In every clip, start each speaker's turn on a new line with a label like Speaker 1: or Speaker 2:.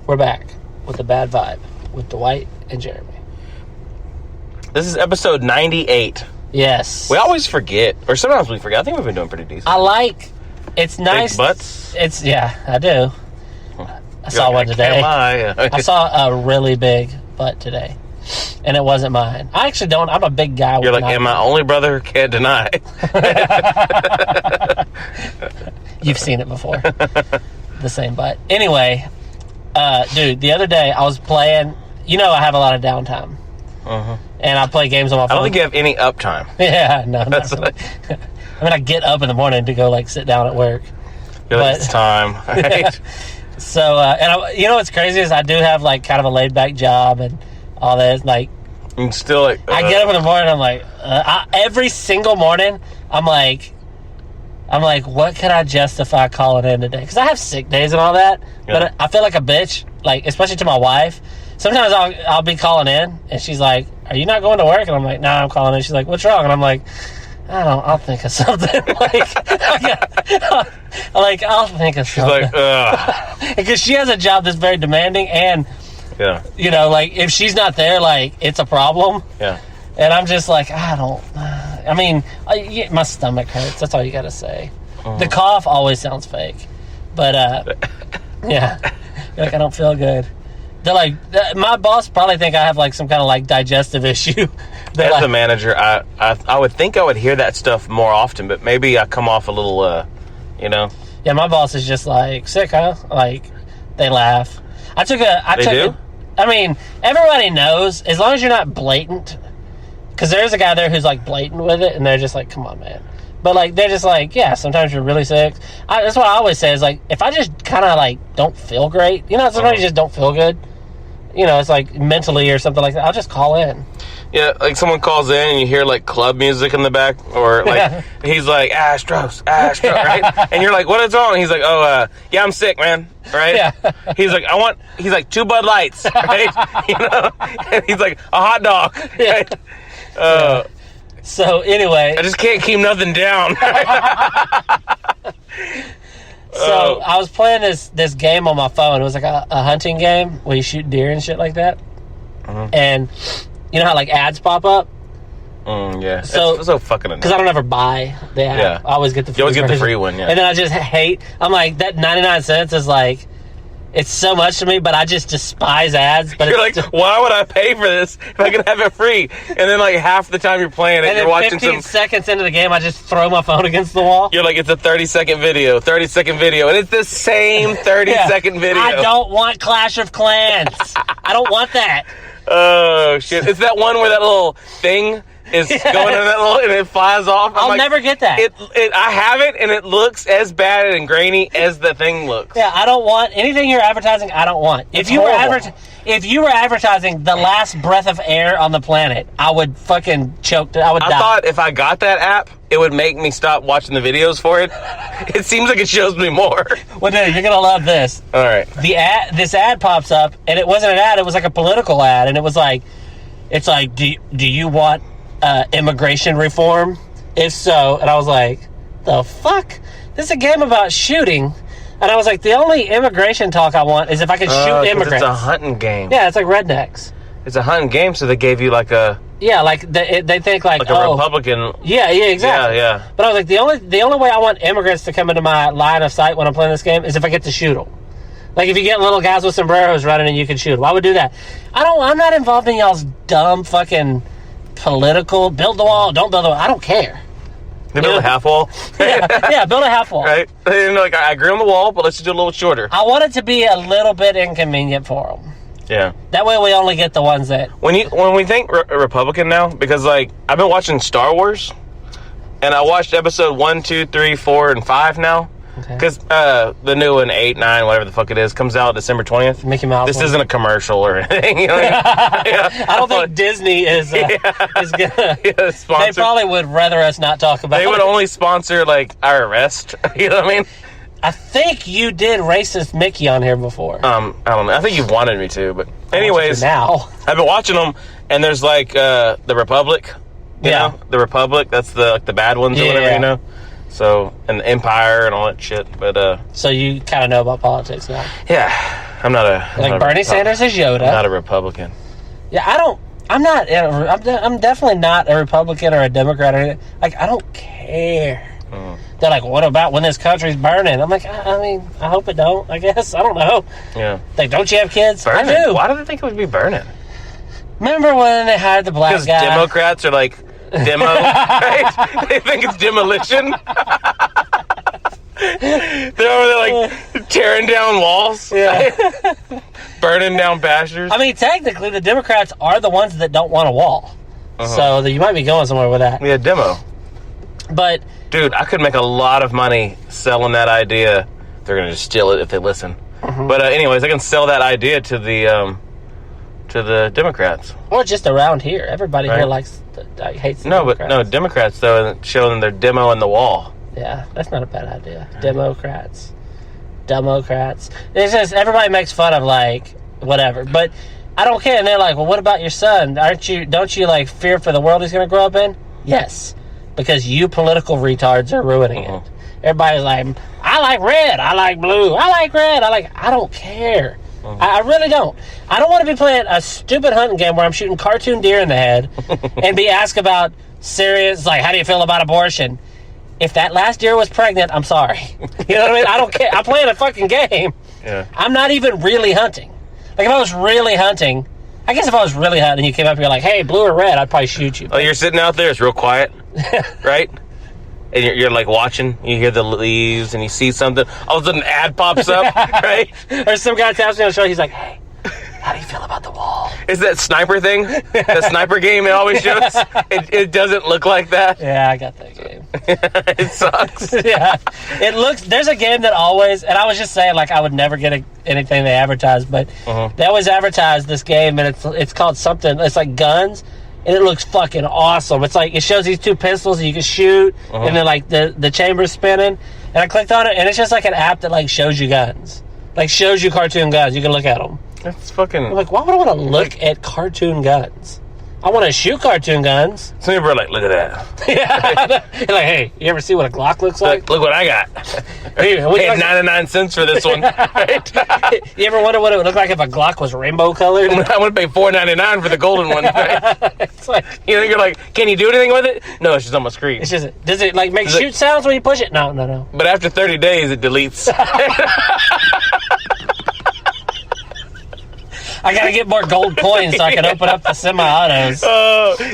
Speaker 1: We're back with the bad vibe with Dwight and Jeremy.
Speaker 2: This is episode 98.
Speaker 1: Yes.
Speaker 2: We always forget, or sometimes we forget. I think we've been doing pretty decent.
Speaker 1: It's nice.
Speaker 2: Big butts?
Speaker 1: Yeah, I do. I saw one today. I saw a really big butt today. And it wasn't mine. I actually don't. I'm a big guy.
Speaker 2: You're like, and my only brother can't deny.
Speaker 1: You've seen it before. The same butt. Anyway, dude, the other day I was playing. You know, I have a lot of downtime. And I play games on my phone.
Speaker 2: I don't think you have any uptime.
Speaker 1: Yeah, no, not really. I mean, I get up in the morning to go, sit down at work.
Speaker 2: You're like, it's time. Right?
Speaker 1: So, you know what's crazy is I do have, kind of a laid-back job and all that.
Speaker 2: And still, I
Speaker 1: get up in the morning, I'm like, every single morning, I'm like, what can I justify calling in today? Because I have sick days and all that, but I feel like a bitch, especially to my wife. Sometimes I'll be calling in, and she's like, are you not going to work? And I'm like, nah, I'm calling in. She's like, what's wrong? And I'm like, I'll think of something. I'll think of something.
Speaker 2: She's like, ugh.
Speaker 1: Because she has a job that's very demanding, and, if she's not there, it's a problem.
Speaker 2: Yeah.
Speaker 1: And I'm just like, my stomach hurts. That's all you got to say. The cough always sounds fake. But, yeah. I don't feel good. They're my boss probably think I have some kind of digestive issue.
Speaker 2: As a manager, I would think I would hear that stuff more often, but maybe I come off a little,
Speaker 1: Yeah, my boss is just sick, huh? They laugh. Everybody knows, as long as you're not blatant, because there's a guy there who's blatant with it, and they're just come on, man. But they're just yeah, sometimes you're really sick. That's what I always say is if I just kind of don't feel great, sometimes you just don't feel good. It's mentally or something like that. I'll just call in.
Speaker 2: Yeah, someone calls in and you hear club music in the back, or he's like, Astros, right? And you're like, what is wrong? And he's like, yeah, I'm sick, man, right?
Speaker 1: Yeah.
Speaker 2: He's like, 2 Bud Lights, right? And he's like, a hot dog, right?
Speaker 1: Yeah. So anyway,
Speaker 2: I just can't keep nothing down.
Speaker 1: So I was playing this game on my phone. It was a hunting game where you shoot deer and shit like that. And you know how ads pop up?
Speaker 2: Yeah.
Speaker 1: So
Speaker 2: it's so fucking annoying.
Speaker 1: Because I don't ever buy the ad.
Speaker 2: Yeah.
Speaker 1: I always get the free
Speaker 2: You always get the free one, yeah.
Speaker 1: And then I just hate. I'm like, that 99 cents is it's so much to me, but I just despise ads. But
Speaker 2: you're why would I pay for this if I can have it free? And then half the time you're playing it,
Speaker 1: and
Speaker 2: you're watching
Speaker 1: 15 seconds into the game, I just throw my phone against the wall.
Speaker 2: You're it's a 30-second video, and it's the same 30-second video.
Speaker 1: I don't want Clash of Clans. I don't want that.
Speaker 2: Oh, shit. It's that one where that little thing is going in that little, and it flies off.
Speaker 1: I'll never get that.
Speaker 2: I have it, and it looks as bad and grainy as the thing looks.
Speaker 1: Yeah, I don't want anything you're advertising. I don't want. If you were advertising the last breath of air on the planet, I would fucking choke. I would die. I thought
Speaker 2: if I got that app, it would make me stop watching the videos for it. It seems like it shows me more.
Speaker 1: Well, dude, you're gonna love this.
Speaker 2: All right.
Speaker 1: This ad pops up, and it wasn't an ad. It was a political ad, and it was do you want immigration reform? If so, and I was like, the fuck? This is a game about shooting. And I was like, the only immigration talk I want is if I can shoot immigrants.
Speaker 2: It's a hunting game.
Speaker 1: Yeah, it's like rednecks.
Speaker 2: It's a hunting game, so they gave you a...
Speaker 1: Yeah, they think
Speaker 2: a Republican...
Speaker 1: Yeah, exactly.
Speaker 2: Yeah.
Speaker 1: But I was like, the only way I want immigrants to come into my line of sight when I'm playing this game is if I get to shoot them. If you get little guys with sombreros running and you can shoot them, I would do that. I'm not involved in y'all's dumb fucking political, build the wall, don't build the wall. I don't care.
Speaker 2: They build a half wall.
Speaker 1: yeah, build a half wall.
Speaker 2: Right? I agree on the wall, but let's just do a little shorter.
Speaker 1: I want it to be a little bit inconvenient for them.
Speaker 2: Yeah.
Speaker 1: That way we only get the ones that...
Speaker 2: When we think Republican now, because, I've been watching Star Wars, and I watched episode 1, 2, 3, 4, and 5 now. Because the new one, 8, 9, whatever the fuck it is, comes out December 20th.
Speaker 1: Mickey Mouse.
Speaker 2: This isn't a commercial or anything. You know what I mean? Yeah.
Speaker 1: I don't think Disney is gonna... They probably would rather us not talk about it.
Speaker 2: They would only sponsor, our arrest. You know what I mean?
Speaker 1: I think you did racist Mickey on here before.
Speaker 2: I don't know. I think you wanted me to, but anyways.
Speaker 1: Now.
Speaker 2: I've been watching them, and there's, the Republic. You know? The Republic, that's the bad ones or whatever, you know? So, and the Empire and all that shit, but... So you kind of know about politics now? Yeah. I'm not a...
Speaker 1: Like, Bernie Sanders is Yoda.
Speaker 2: I'm not a Republican.
Speaker 1: Yeah, I'm definitely not a Republican or a Democrat or anything. Like, I don't care. They're like, what about when this country's burning? I'm like, I mean, I hope it don't, I guess. I don't know.
Speaker 2: Yeah.
Speaker 1: Like, don't you have kids?
Speaker 2: Burning?
Speaker 1: I do.
Speaker 2: Why do they think it would be burning?
Speaker 1: Remember when they hired the black guy?
Speaker 2: Because Democrats are like, demo, right? They think it's demolition. They're over there, like, tearing down walls.
Speaker 1: Yeah.
Speaker 2: Burning down pastures.
Speaker 1: I mean, technically, the Democrats are the ones that don't want a wall. So you might be going somewhere with that.
Speaker 2: Yeah, demo.
Speaker 1: But...
Speaker 2: Dude, I could make a lot of money selling that idea. They're going to just steal it if they listen. But anyways, I can sell that idea to the Democrats.
Speaker 1: Or just around here. Everybody here hates the Democrats.
Speaker 2: No, Democrats, though, and show them their demo in the wall.
Speaker 1: Yeah, that's not a bad idea. Democrats. It's just, everybody makes fun of, like, whatever. But I don't care. And they're like, well, what about your son? Don't you, like, fear for the world he's going to grow up in? Yes. Because you political retards are ruining it. Everybody's like, I like red, I like blue, I like red, I don't care. I really don't. I don't want to be playing a stupid hunting game where I'm shooting cartoon deer in the head and be asked about serious, like, how do you feel about abortion? If that last deer was pregnant, I'm sorry. You know what I mean? I don't care. I'm playing a fucking game.
Speaker 2: Yeah.
Speaker 1: I'm not even really hunting. Like, if I was really hunting, I guess if I was really hunting and you came up here like, hey, blue or red, I'd probably shoot you.
Speaker 2: Oh, you're sitting out there, it's real quiet, right? And you're like watching, you hear the leaves and you see something, all of a sudden an ad pops up, right?
Speaker 1: Or some guy taps me on the shoulder, he's like, hey, how do you feel about the wall?
Speaker 2: Is that sniper thing? That sniper game it always shows? It doesn't look like that.
Speaker 1: Yeah, I got that game.
Speaker 2: It sucks.
Speaker 1: Yeah. There's a game that always, and I was just saying, like, I would never get anything they advertise, but they always advertise this game, and it's called something, it's like guns, and it looks fucking awesome. It's like, it shows these two pistols that you can shoot, and then, like, the chamber's spinning, and I clicked on it, and it's just like an app that, like, shows you guns. Like, shows you cartoon guns. You can look at them.
Speaker 2: That's fucking...
Speaker 1: I'm like, why would I want to look at cartoon guns? I want to shoot cartoon guns.
Speaker 2: Some people are like, look at that.
Speaker 1: Yeah. You're like, hey, you ever see what a Glock looks like?
Speaker 2: Look what I got.
Speaker 1: Hey,
Speaker 2: Paid 99 cents for this one. Right?
Speaker 1: You ever wonder what it would look like if a Glock was rainbow colored?
Speaker 2: I would pay $4.99 for the golden one. Right?
Speaker 1: It's like,
Speaker 2: you're like, can you do anything with it? No, it's just on my screen.
Speaker 1: It's just, does it like make shoot sounds when you push it? No.
Speaker 2: But after 30 days, it deletes.
Speaker 1: I gotta get more gold coins so I can open up the semi-autos.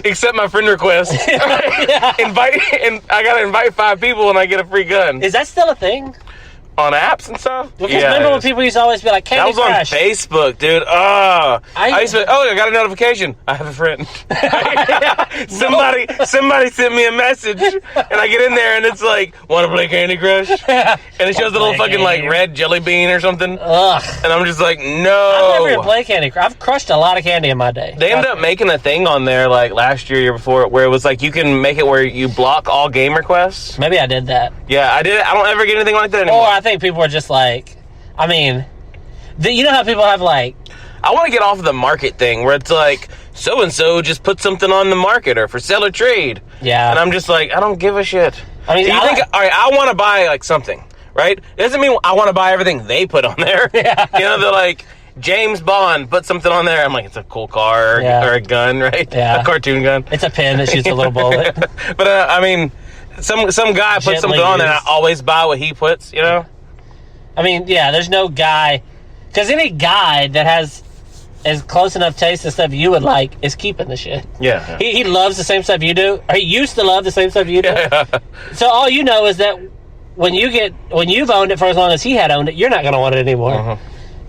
Speaker 2: Accept my friend request.
Speaker 1: Yeah.
Speaker 2: I gotta invite 5 people and I get a free gun.
Speaker 1: Is that still a thing?
Speaker 2: On apps and stuff?
Speaker 1: Because remember when people used to always be like, Candy
Speaker 2: Crush? That was
Speaker 1: Crush.
Speaker 2: on Facebook, dude. I used to, I got a notification. I have a friend. Somebody sent me a message, and I get in there, and it's like, want to play Candy Crush? And it shows a little fucking, like, red jelly bean or something.
Speaker 1: Ugh.
Speaker 2: And I'm just like, no.
Speaker 1: I've never even played Candy Crush. I've crushed a lot of candy in my day.
Speaker 2: They ended up making a thing on there, like, last year before, where it was like, you can make it where you block all game requests.
Speaker 1: Maybe I did that.
Speaker 2: Yeah, I did it. I don't ever get anything like that anymore.
Speaker 1: Or I think people are just like, I mean, you know how people have like...
Speaker 2: I want to get off of the market thing where it's like, so-and-so just put something on the market or for sell or trade. Yeah. And I'm just like, I don't give a shit. I mean, all right, I want to buy like something, right? It doesn't mean I want to buy everything they put on there. Yeah. You know, they're like, James Bond put something on there. I'm like, it's a cool car or a gun, right? Yeah. A cartoon gun.
Speaker 1: It's a pin that shoots a little bullet.
Speaker 2: But, I mean, some guy put something on there and I always buy what he puts, you know?
Speaker 1: I mean, yeah, there's no guy... Because any guy that has as close enough taste to stuff you would like is keeping the shit. Yeah. He loves the same stuff you do. Or he used to love the same stuff you do. Yeah. So all you know is that when you've owned it for as long as he had owned it, you're not going to want it anymore. Uh-huh.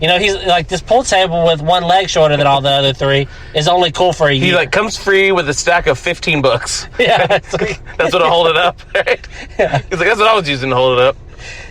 Speaker 1: You know, he's like, this pool table with one leg shorter than all the other 3 is only cool for a year.
Speaker 2: He like comes free with a stack of 15 books.
Speaker 1: Yeah.
Speaker 2: Like, that's what'll hold it up. Right? Yeah. He's like, that's what I was using to hold it up.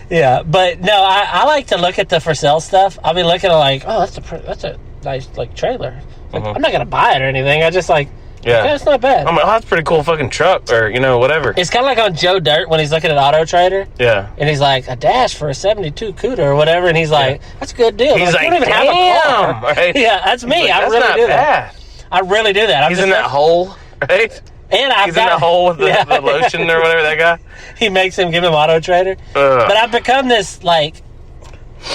Speaker 1: Yeah, but no, I like to look at the for sale stuff. I'll be looking at like, oh, that's a nice like trailer. Like, I'm not gonna buy it or anything. I just like, okay, it's not bad.
Speaker 2: I'm like, oh, that's a pretty cool fucking truck, or you know, whatever.
Speaker 1: It's kind of like on Joe Dirt when he's looking at Auto Trader.
Speaker 2: Yeah,
Speaker 1: and he's like, a dash for a '72 Cuda or whatever, and he's like, that's a good deal.
Speaker 2: He's like,
Speaker 1: you don't even have a car.
Speaker 2: Right?
Speaker 1: Yeah, that's me.
Speaker 2: Like,
Speaker 1: I really do that. I really do that.
Speaker 2: He's in that hole, right?
Speaker 1: And
Speaker 2: he's in that hole with the lotion or whatever that guy.
Speaker 1: He makes him give him Auto Trader. But I've become this like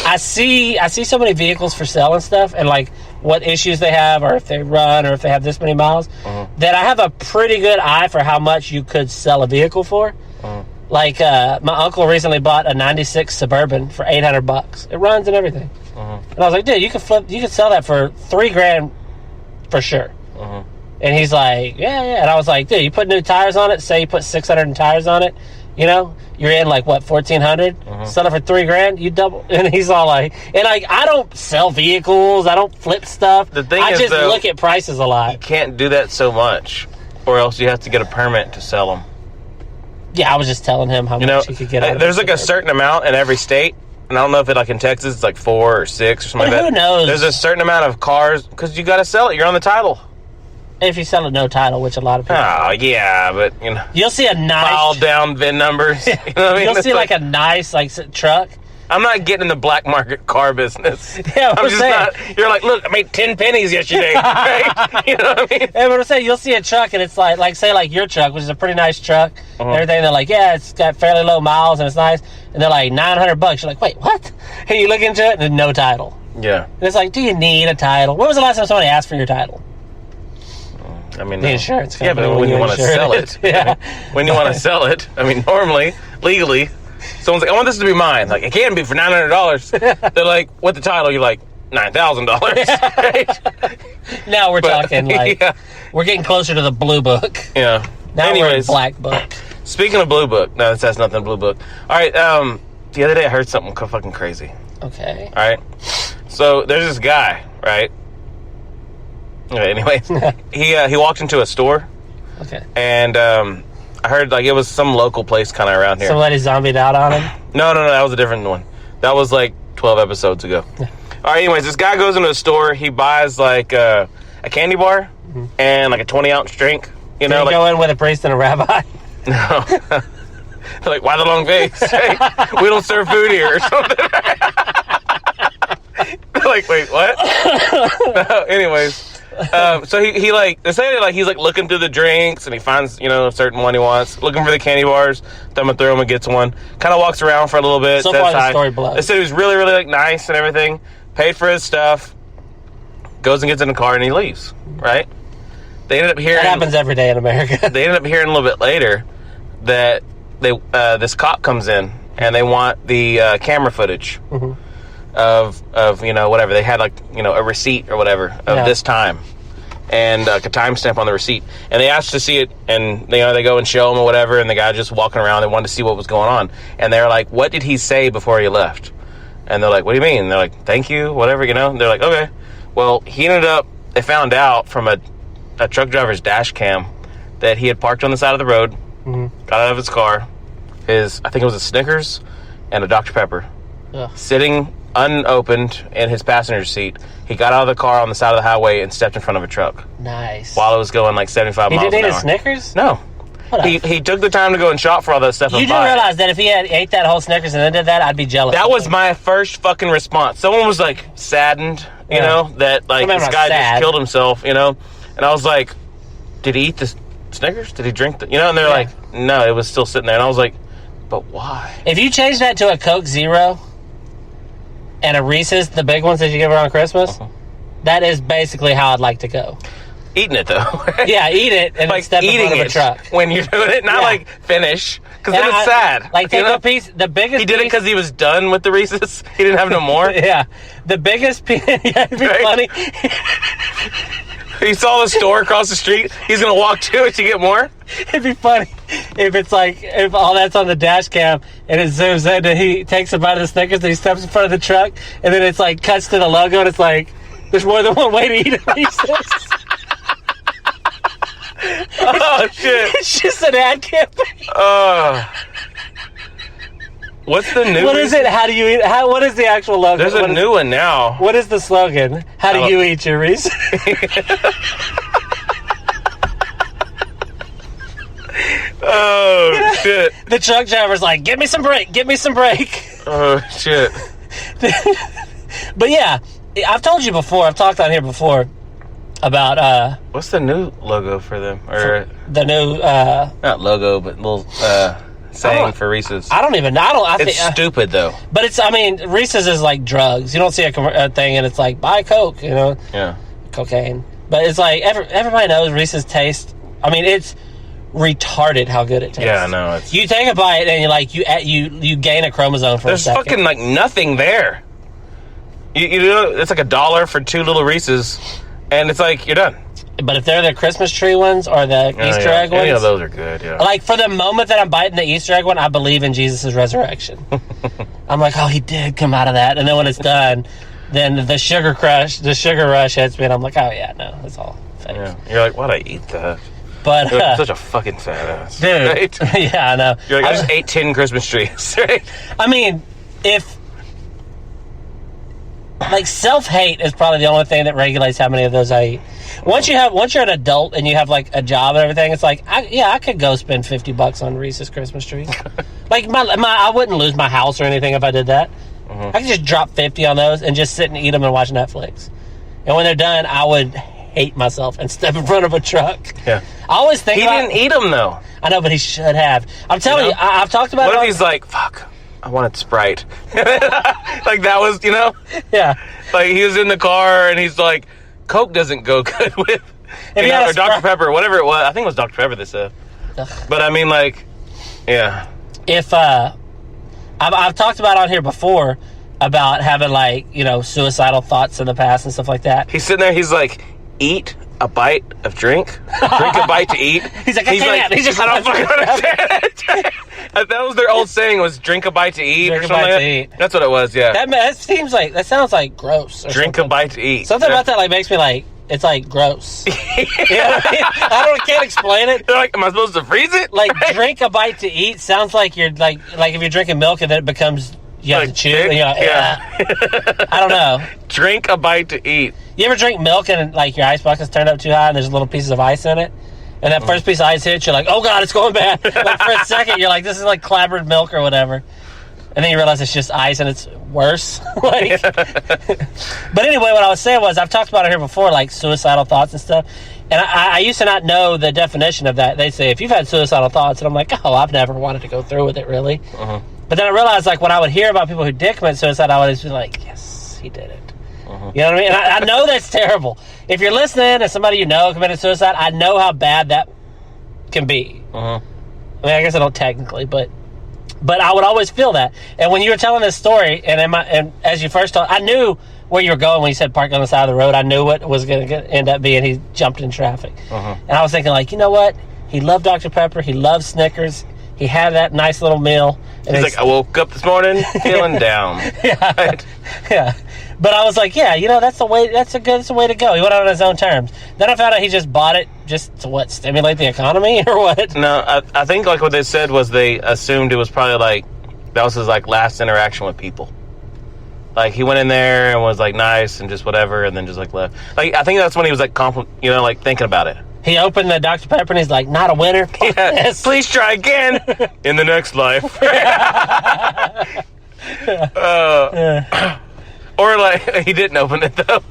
Speaker 1: I see so many vehicles for sale and stuff, and like what issues they have, or if they run, or if they have this many miles, that I have a pretty good eye for how much you could sell a vehicle for. Like my uncle recently bought a '96 Suburban for $800. It runs and everything, and I was like, dude, you could sell that for $3,000 for sure. And he's like, yeah. And I was like, dude, you put new tires on it. Say you put 600 tires on it. You know, you're in like what, 1,400. Sell it for $3,000. You double. And he's all like, and like, I don't sell vehicles. I don't flip stuff.
Speaker 2: The thing
Speaker 1: I
Speaker 2: is,
Speaker 1: just
Speaker 2: though,
Speaker 1: look at prices a lot.
Speaker 2: You can't do that so much, or else you have to get a permit to sell them.
Speaker 1: Yeah, I was just telling him how much he could get out of it.
Speaker 2: There's like a certain amount in every state. And I don't know if it, like in Texas, it's like 4 or 6 or something like that.
Speaker 1: Who knows?
Speaker 2: There's a certain amount of cars, because you got to sell it. You're on the title.
Speaker 1: If you sell it no title, which a lot of people
Speaker 2: Oh, yeah, but, you know.
Speaker 1: You'll see a nice...
Speaker 2: File down VIN numbers. You know what I mean?
Speaker 1: You'll
Speaker 2: It's
Speaker 1: see like a nice truck.
Speaker 2: I'm not getting in the black market car business.
Speaker 1: Yeah,
Speaker 2: I'm just not... You're like, look, I made 10 pennies yesterday. Right? You know what I mean?
Speaker 1: Yeah, but I'm saying, you'll see a truck, and it's like say like your truck, which is a pretty nice truck, and everything. They're like, yeah, it's got fairly low miles, and it's nice. And they're like, $900. You're like, wait, what? And you look into it, and no title.
Speaker 2: Yeah.
Speaker 1: And it's like, do you need a title? When was the last time somebody asked for your title?
Speaker 2: I mean,
Speaker 1: The insurance
Speaker 2: yeah,
Speaker 1: company.
Speaker 2: but when you want to sell it.
Speaker 1: Yeah.
Speaker 2: When you want to sell it, I mean, normally, legally, someone's like, I want this to be mine. Like, it can be for $900. They're like, what the title? You're like, $9,000. Right?
Speaker 1: Now we're talking like, we're getting closer to the blue book.
Speaker 2: Yeah.
Speaker 1: Now
Speaker 2: Anyways,
Speaker 1: we're in black book.
Speaker 2: Speaking of blue book, no, this has nothing to blue book. All right, the other day I heard something fucking crazy.
Speaker 1: Okay.
Speaker 2: All right. So there's this guy, right? Okay, anyways, he walked into a store.
Speaker 1: Okay.
Speaker 2: And I heard like it was some local place kind of around here.
Speaker 1: Somebody zombied out on him?
Speaker 2: No, that was a different one. That was like 12 episodes ago. All right, anyways, this guy goes into a store. He buys like a candy bar and like a 20-ounce drink. You know,
Speaker 1: Did he go in with a priest and a rabbi?
Speaker 2: No. Like, why the long face? Hey, we don't serve food here or something. Like, wait, what? No, anyways. So he like, they say like he's like looking through the drinks and he finds, you know, a certain one he wants, looking for the candy bars, thumbing through them and gets one, kind of walks around for a little bit.
Speaker 1: So far the story blows.
Speaker 2: They said he was really, really like nice and everything, paid for his stuff, goes and gets in the car and he leaves, right? They ended up hearing...
Speaker 1: That happens every day in America.
Speaker 2: They ended up hearing a little bit later that this cop comes in and they want the camera footage of you know, whatever. They had like, you know, a receipt or whatever of this time and like a timestamp on the receipt. And they asked to see it and, you know, they go and show him or whatever and the guy just walking around, they wanted to see what was going on. And they're like, what did he say before he left? And they're like, what do you mean? And they're like, thank you, whatever, you know. And they're like, okay. Well, he ended up, they found out from a truck driver's dash cam that he had parked on the side of the road, got out of his car, I think it was a Snickers and a Dr. Pepper, sitting unopened in his passenger seat. He got out of the car on the side of the highway and stepped in front of a truck.
Speaker 1: Nice.
Speaker 2: While it was going like 75 miles an hour.
Speaker 1: He didn't eat a Snickers?
Speaker 2: No. He took the time to go and shop for all that stuff.
Speaker 1: You do realize that if he had ate that whole Snickers and then did that, I'd be jealous.
Speaker 2: That was my first fucking response. Someone was like saddened, you know, that like this guy just killed himself, you know. And I was like, did he eat the Snickers? Did he drink the, you know? And they're like, no, it was still sitting there. And I was like, but why? If
Speaker 1: you change that to a Coke Zero and a Reese's, the big ones that you give around Christmas, that is basically how I'd like to go.
Speaker 2: Eating it, though. Right?
Speaker 1: Yeah, eat it and
Speaker 2: like
Speaker 1: step in front of a truck.
Speaker 2: When you're doing it, not like finish, because then it's sad.
Speaker 1: Like take a piece, the biggest
Speaker 2: He did it because he was done with the Reese's. He didn't have no more.
Speaker 1: Yeah. The biggest piece, yeah, it'd be funny.
Speaker 2: He saw the store across the street. He's going to walk to it to get more.
Speaker 1: It'd be funny if it's like, if all that's on the dash cam and it zooms in and he takes a bite of the Snickers and he steps in front of the truck and then it's like cuts to the logo and it's like, there's more than one way to eat a Reese's.
Speaker 2: Oh, shit.
Speaker 1: It's just an ad campaign.
Speaker 2: What's the new?
Speaker 1: What is it? How do you eat? What is the actual logo?
Speaker 2: There's a new one now.
Speaker 1: What is the slogan? How do you eat your Reese's?
Speaker 2: Oh, shit.
Speaker 1: The truck driver's like, give me some brake.
Speaker 2: Oh, shit.
Speaker 1: But yeah, I've told you before, I've talked on here before about...
Speaker 2: What's the new logo for them? Or
Speaker 1: the new...
Speaker 2: not logo, but little... saying for Reese's.
Speaker 1: I don't even know.
Speaker 2: It's stupid, though.
Speaker 1: But it's, I mean, Reese's is like drugs. You don't see a thing and it's like, buy Coke, you know?
Speaker 2: Yeah.
Speaker 1: Cocaine. But it's like, everybody knows Reese's taste. I mean, it's retarded how good it tastes.
Speaker 2: Yeah, I know.
Speaker 1: You take a bite and you're like, you gain a chromosome for a second.
Speaker 2: There's fucking, like, nothing there. You know, it's like $1 for 2 little Reese's, and it's like, you're done.
Speaker 1: But if they're the Christmas tree ones or the Easter egg ones...
Speaker 2: Any of those are good, yeah.
Speaker 1: Like, for the moment that I'm biting the Easter egg one, I believe in Jesus' resurrection. I'm like, oh, he did come out of that. And then when it's done, then the sugar rush hits me, and I'm like, oh, yeah, no, it's all fake.
Speaker 2: Yeah. You're like, why'd I eat that?
Speaker 1: But,
Speaker 2: you're like, such a fucking fat ass.
Speaker 1: Dude.
Speaker 2: Right?
Speaker 1: Yeah, I know.
Speaker 2: You're like, I just ate 10 Christmas trees, right?
Speaker 1: I mean, like, self-hate is probably the only thing that regulates how many of those I eat. Once you're an adult and you have, like, a job and everything, it's like, I could go spend $50 on Reese's Christmas trees. Like, I wouldn't lose my house or anything if I did that. I could just drop 50 on those and just sit and eat them and watch Netflix. And when they're done, I would hate myself and step in front of a truck.
Speaker 2: Yeah.
Speaker 1: I always think
Speaker 2: he didn't eat them, though.
Speaker 1: I know, but he should have. I'm telling you, I've talked about it.
Speaker 2: What if he's like, fuck, I wanted Sprite. Like, that was, you know?
Speaker 1: Yeah.
Speaker 2: Like, he was in the car, and he's like, Coke doesn't go good with, or Dr. Pepper, whatever it was. I think it was Dr. Pepper they said. But, I mean, like, yeah.
Speaker 1: If, I've talked about on here before about having, like, you know, suicidal thoughts in the past and stuff like that.
Speaker 2: He's sitting there, he's like, eat a bite of drink a bite to eat.
Speaker 1: He's like, I can't. He's just,
Speaker 2: I don't fucking understand it. That was their old saying, was drink a bite to eat.
Speaker 1: Drink
Speaker 2: or
Speaker 1: a
Speaker 2: something
Speaker 1: bite
Speaker 2: like
Speaker 1: to eat.
Speaker 2: That's what it was, yeah.
Speaker 1: That sounds like gross.
Speaker 2: Drink a bite to eat.
Speaker 1: Something about that, like, makes me like, it's like gross. You know what I mean? I can't explain it.
Speaker 2: They're like, am I supposed to freeze it?
Speaker 1: Like, drink a bite to eat sounds like you're like if you're drinking milk and then it becomes, you have to chew. And you're like, yeah. I don't know.
Speaker 2: Drink a bite to eat.
Speaker 1: You ever drink milk and, like, your ice bucket's turned up too high and there's little pieces of ice in it? And that first piece of ice hits, you're like, oh, God, it's going bad. Like, for a second, you're like, this is like clabbered milk or whatever. And then you realize it's just ice and it's worse. Like, but anyway, what I was saying was, I've talked about it here before, like suicidal thoughts and stuff. And I used to not know the definition of that. They say, if you've had suicidal thoughts, and I'm like, oh, I've never wanted to go through with it, really. But then I realized, like, when I would hear about people who did commit suicide, I would always be like, yes, he did it. You know what I mean? And I know that's terrible. If you're listening and somebody you know committed suicide, I know how bad that can be. I mean, I guess I don't technically, but I would always feel that. And when you were telling this story, and as you first told, I knew where you were going when you said park on the side of the road. I knew what was going to end up being. He jumped in traffic. And I was thinking, like, you know what? He loved Dr. Pepper. He loved Snickers. He had that nice little meal. And
Speaker 2: he's like, I woke up this morning feeling down.
Speaker 1: Yeah. Right? Yeah. But I was like, yeah, you know, that's the way to go. He went out on his own terms. Then I found out he just bought it just to, stimulate the economy or what?
Speaker 2: No, I think, like, what they said was they assumed it was probably, like, that was his, like, last interaction with people. Like, he went in there and was, like, nice and just whatever, and then just, like, left. Like, I think that's when he was, like, like, thinking about it.
Speaker 1: He opened the Dr. Pepper and he's like, not a winner.
Speaker 2: Yes. Please try again in the next life. Or, like, he didn't open it, though.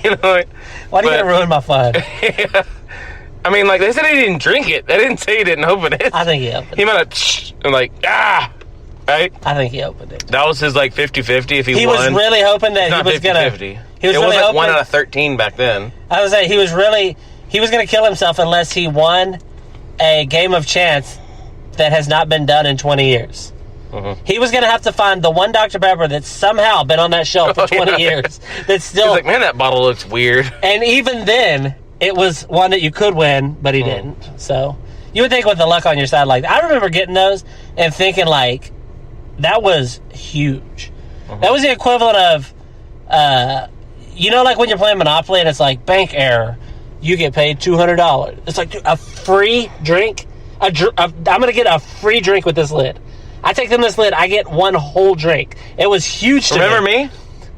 Speaker 2: You know, like,
Speaker 1: why do you gotta ruin my fun?
Speaker 2: Yeah. I mean, like, they said he didn't drink it. They didn't say he didn't open it.
Speaker 1: I think he opened it.
Speaker 2: He might have, and like, right?
Speaker 1: I think he opened it.
Speaker 2: That was his, like, 50-50 if he won.
Speaker 1: He was really hoping that he was going to...
Speaker 2: It was like 1 out of 13 back then.
Speaker 1: I was saying, he was going to kill himself unless he won a game of chance that has not been done in 20 years. He was going to have to find the one Dr. Pepper that's somehow been on that shelf for 20 years. That's still...
Speaker 2: He's like, man, that bottle looks weird.
Speaker 1: And even then, it was one that you could win, but he didn't. So, you would think with the luck on your side, like, I remember getting those and thinking, like, that was huge. That was the equivalent of, you know, like when you're playing Monopoly and it's like, bank error, you get paid $200. It's like, dude, a free drink? I'm going to get a free drink with this lid. I take them this lid, I get one whole drink. It was huge to me.
Speaker 2: Remember me?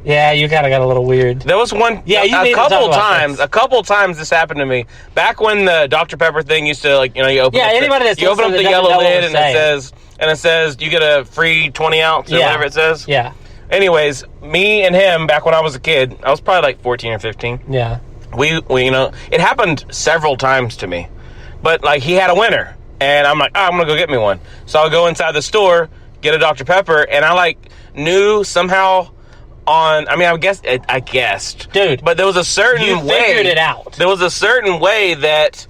Speaker 1: Yeah, you kind of got a little weird.
Speaker 2: There was one, a couple times this happened to me. Back when the Dr. Pepper thing used to, like, you know, you open up the yellow lid and it says you get a free 20 ounce or whatever it says.
Speaker 1: Yeah.
Speaker 2: Anyways, me and him, back when I was a kid, I was probably like 14 or 15.
Speaker 1: Yeah.
Speaker 2: We you know, it happened several times to me. But, like, he had a winner. And I'm like, I'm going to go get me one. So I'll go inside the store, get a Dr. Pepper, and I, like, knew somehow I guessed.
Speaker 1: Dude.
Speaker 2: But there was a certain way.
Speaker 1: You figured it out.
Speaker 2: There was a certain way that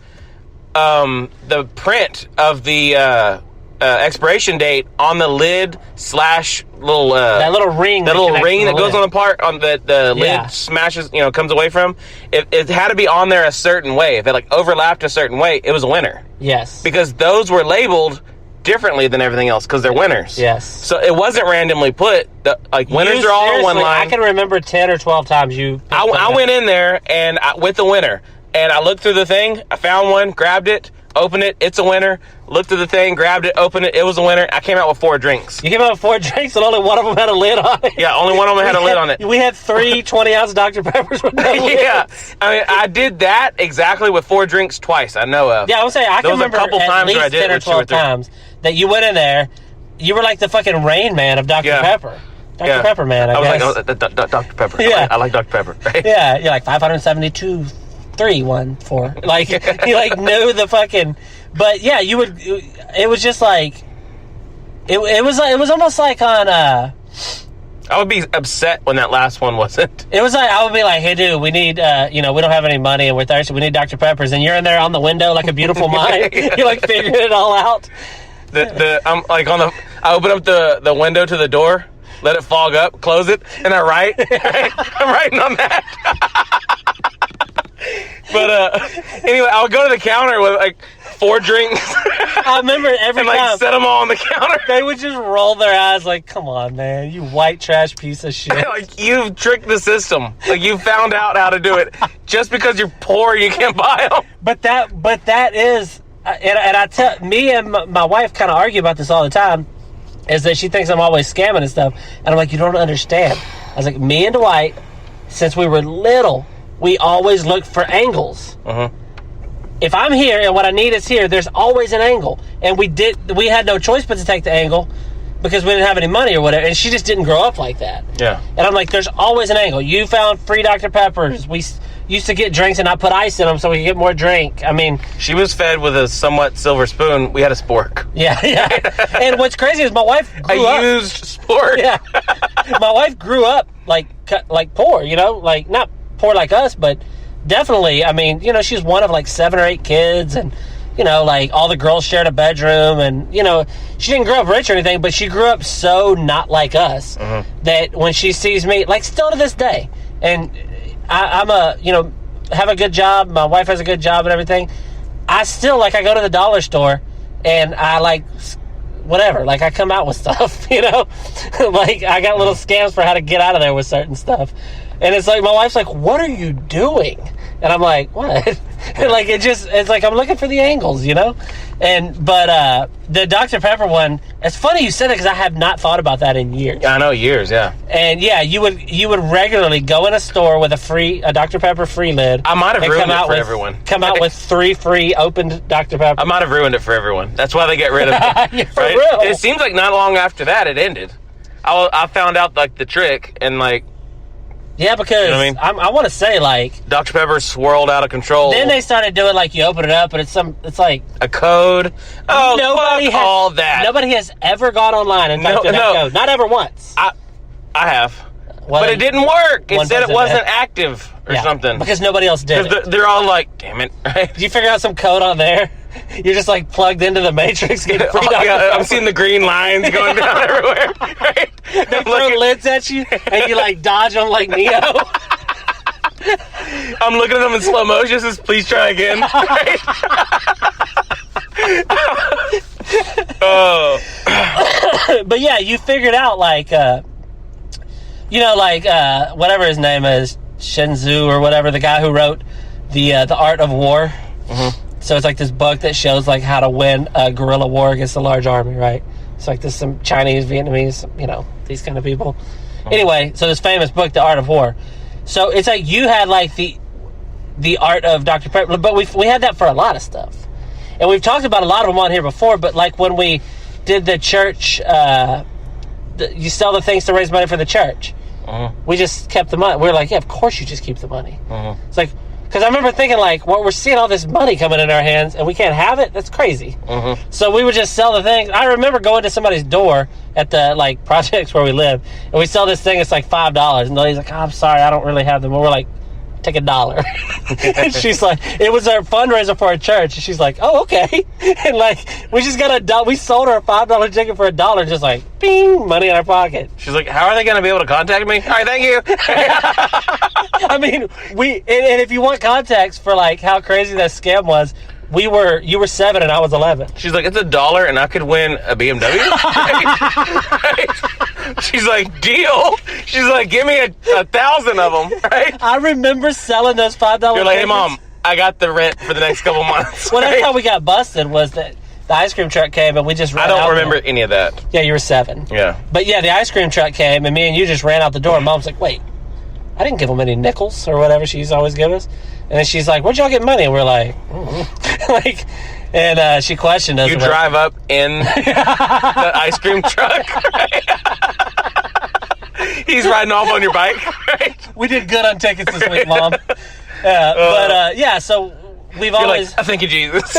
Speaker 2: the print of the expiration date on the lid / little
Speaker 1: that little ring
Speaker 2: that goes on the part on the lid smashes, comes away from it had to be on there a certain way. If it like overlapped a certain way, it was a winner.
Speaker 1: Yes,
Speaker 2: because those were labeled differently than everything else because they're winners.
Speaker 1: Yes,
Speaker 2: so it wasn't randomly put. Winners are all on one line.
Speaker 1: I can remember 10 or 12 times
Speaker 2: I went in there and with the winner, and I looked through the thing, I found one, grabbed it, opened it, it's a winner. Looked at the thing, grabbed it, opened it, it was a winner. I came out with 4 drinks.
Speaker 1: You came out with 4 drinks and only one of them had a lid on it?
Speaker 2: Yeah, only one of them had a lid on it.
Speaker 1: We had 3 20-ounce Dr. Peppers with no lids.
Speaker 2: Yeah. I mean, I did that exactly with 4 drinks twice, I know of.
Speaker 1: Yeah, I would say I can remember
Speaker 2: a couple
Speaker 1: at
Speaker 2: times
Speaker 1: least
Speaker 2: where I did
Speaker 1: 10 or 12 times that you went in there. You were like the fucking Rain Man of Dr. Pepper. Dr. Pepper Man, I guess.
Speaker 2: Was like, Dr. Pepper.
Speaker 1: Yeah.
Speaker 2: I like Dr. Pepper. Right?
Speaker 1: Yeah, you're like 572, 3, 1, 4. Like, you like knew the fucking... But yeah, you would... It was just like... It was almost like on...
Speaker 2: I would be upset when that last one wasn't.
Speaker 1: It was like, I would be like, hey, dude, we need, we don't have any money and we're thirsty. We need Dr. Peppers. And you're in there on the window like a beautiful mind. You're like figuring it all out.
Speaker 2: I'm like I open up the window to the door, let it fog up, close it, and I write. I'm writing on that. But anyway, I'll go to the counter with like 4 drinks.
Speaker 1: I remember every
Speaker 2: and
Speaker 1: time
Speaker 2: set them all on the counter.
Speaker 1: They would just roll their eyes like, "Come on, man, you white trash piece of shit!"
Speaker 2: Like you've tricked the system. Like you found out how to do it. Just because you're poor, you can't buy them.
Speaker 1: But that is, and I tell me and my wife kind of argue about this all the time. Is that she thinks I'm always scamming and stuff, and I'm like, you don't understand. I was like, me and Dwight, since we were little, we always look for angles. If I'm here and what I need is here, there's always an angle. And we had no choice but to take the angle because we didn't have any money or whatever. And she just didn't grow up like that. Yeah. And I'm like, there's always an angle. You found free Dr. Peppers. We used to get drinks and not put ice in them so we could get more drink. I mean,
Speaker 2: she was fed with a somewhat silver spoon. We had a spork.
Speaker 1: Yeah. And what's crazy is my wife grew up.
Speaker 2: A used spork.
Speaker 1: Yeah. My wife grew up like poor, like not poor like us, but definitely, I mean, she's one of like 7 or 8 kids, and like all the girls shared a bedroom, and she didn't grow up rich or anything, but she grew up so not like us that when she sees me, like still to this day, and I'm have a good job, my wife has a good job and everything, I still I go to the dollar store and I whatever, I come out with stuff, like I got little scams for how to get out of there with certain stuff. And it's like, my wife's like, what are you doing? And I'm like, what? And it's like, I'm looking for the angles, But the Dr. Pepper one, it's funny you said that because I have not thought about that in years.
Speaker 2: I know, years, yeah.
Speaker 1: And yeah, you would regularly go in a store with a Dr. Pepper free lid.
Speaker 2: I might have ruined it for everyone.
Speaker 1: Come out with 3 free opened Dr. Pepper.
Speaker 2: I might have ruined it for everyone. That's why they get rid of it.
Speaker 1: Yeah, for real.
Speaker 2: It seems like not long after that it ended. I found out the trick and
Speaker 1: yeah, because I want to say
Speaker 2: Dr. Pepper swirled out of control.
Speaker 1: Then they started doing you open it up and it's like
Speaker 2: a code. Oh, all that.
Speaker 1: Nobody has ever gone online and typed in that code. Not ever once.
Speaker 2: I have. Well, but it didn't work. It said it wasn't active or something.
Speaker 1: Because nobody else did it.
Speaker 2: They're all like, damn it. Right?
Speaker 1: Did you figure out some code on there? You're just plugged into the Matrix getting free
Speaker 2: I'm seeing the green lines going down everywhere. Right?
Speaker 1: They throw lids at you and you dodge them like Neo.
Speaker 2: I'm looking at them in slow motion. Says, please try again. Right? Oh.
Speaker 1: But yeah, you figured out whatever his name is, Shinzu or whatever, the guy who wrote the Art of War. So it's this book that shows how to win a guerrilla war against a large army, right? It's there's some Chinese, Vietnamese, these kind of people. Anyway, so this famous book, The Art of War. So it's you had the art of Dr. Pepper, but we had that for a lot of stuff. And we've talked about a lot of them on here before, but when we did the church, you sell the things to raise money for the church. We just kept the money. We're like, yeah, of course you just keep the money. It's Because I remember thinking, like, well, we're seeing all this money coming in our hands, and we can't have it? That's crazy.
Speaker 2: Mm-hmm.
Speaker 1: So we would just sell the things. I remember going to somebody's door at the, like, projects where we live, and we sell this thing, it's like $5. And the lady's like, oh, I'm sorry, I don't really have them. And we're like, take $1. And she's like, it was our fundraiser for our church. And she's like, oh, okay. And, like, we just got we sold her a $5 ticket for $1, just like, bing, money in our pocket.
Speaker 2: She's like, how are they going to be able to contact me? All right, thank you.
Speaker 1: I mean, and if you want context for, like, how crazy that scam was, you were 7 and I was 11.
Speaker 2: She's like, it's $1 and I could win a BMW? Right? She's like, deal. She's like, give me 1,000 of them, right?
Speaker 1: I remember selling those $5
Speaker 2: You're like, hey,
Speaker 1: tickets.
Speaker 2: Mom, I got the rent for the next couple months.
Speaker 1: Well, that's
Speaker 2: right?
Speaker 1: how we got busted, was that the ice cream truck came and we just ran
Speaker 2: I don't
Speaker 1: out
Speaker 2: remember
Speaker 1: there.
Speaker 2: any of that.
Speaker 1: Yeah, you were 7.
Speaker 2: Yeah.
Speaker 1: But yeah, the ice cream truck came and me and you just ran out the door. And Mom's like, wait, I didn't give them any nickels or whatever she's always give us. And then she's like, where'd y'all get money? And we're like, like, and she questioned us.
Speaker 2: You drive up in the ice cream truck. Right? He's riding off on your bike. Right?
Speaker 1: We did good on tickets this week, Mom. But yeah, so we've
Speaker 2: You're
Speaker 1: always.
Speaker 2: like, thank you, Jesus.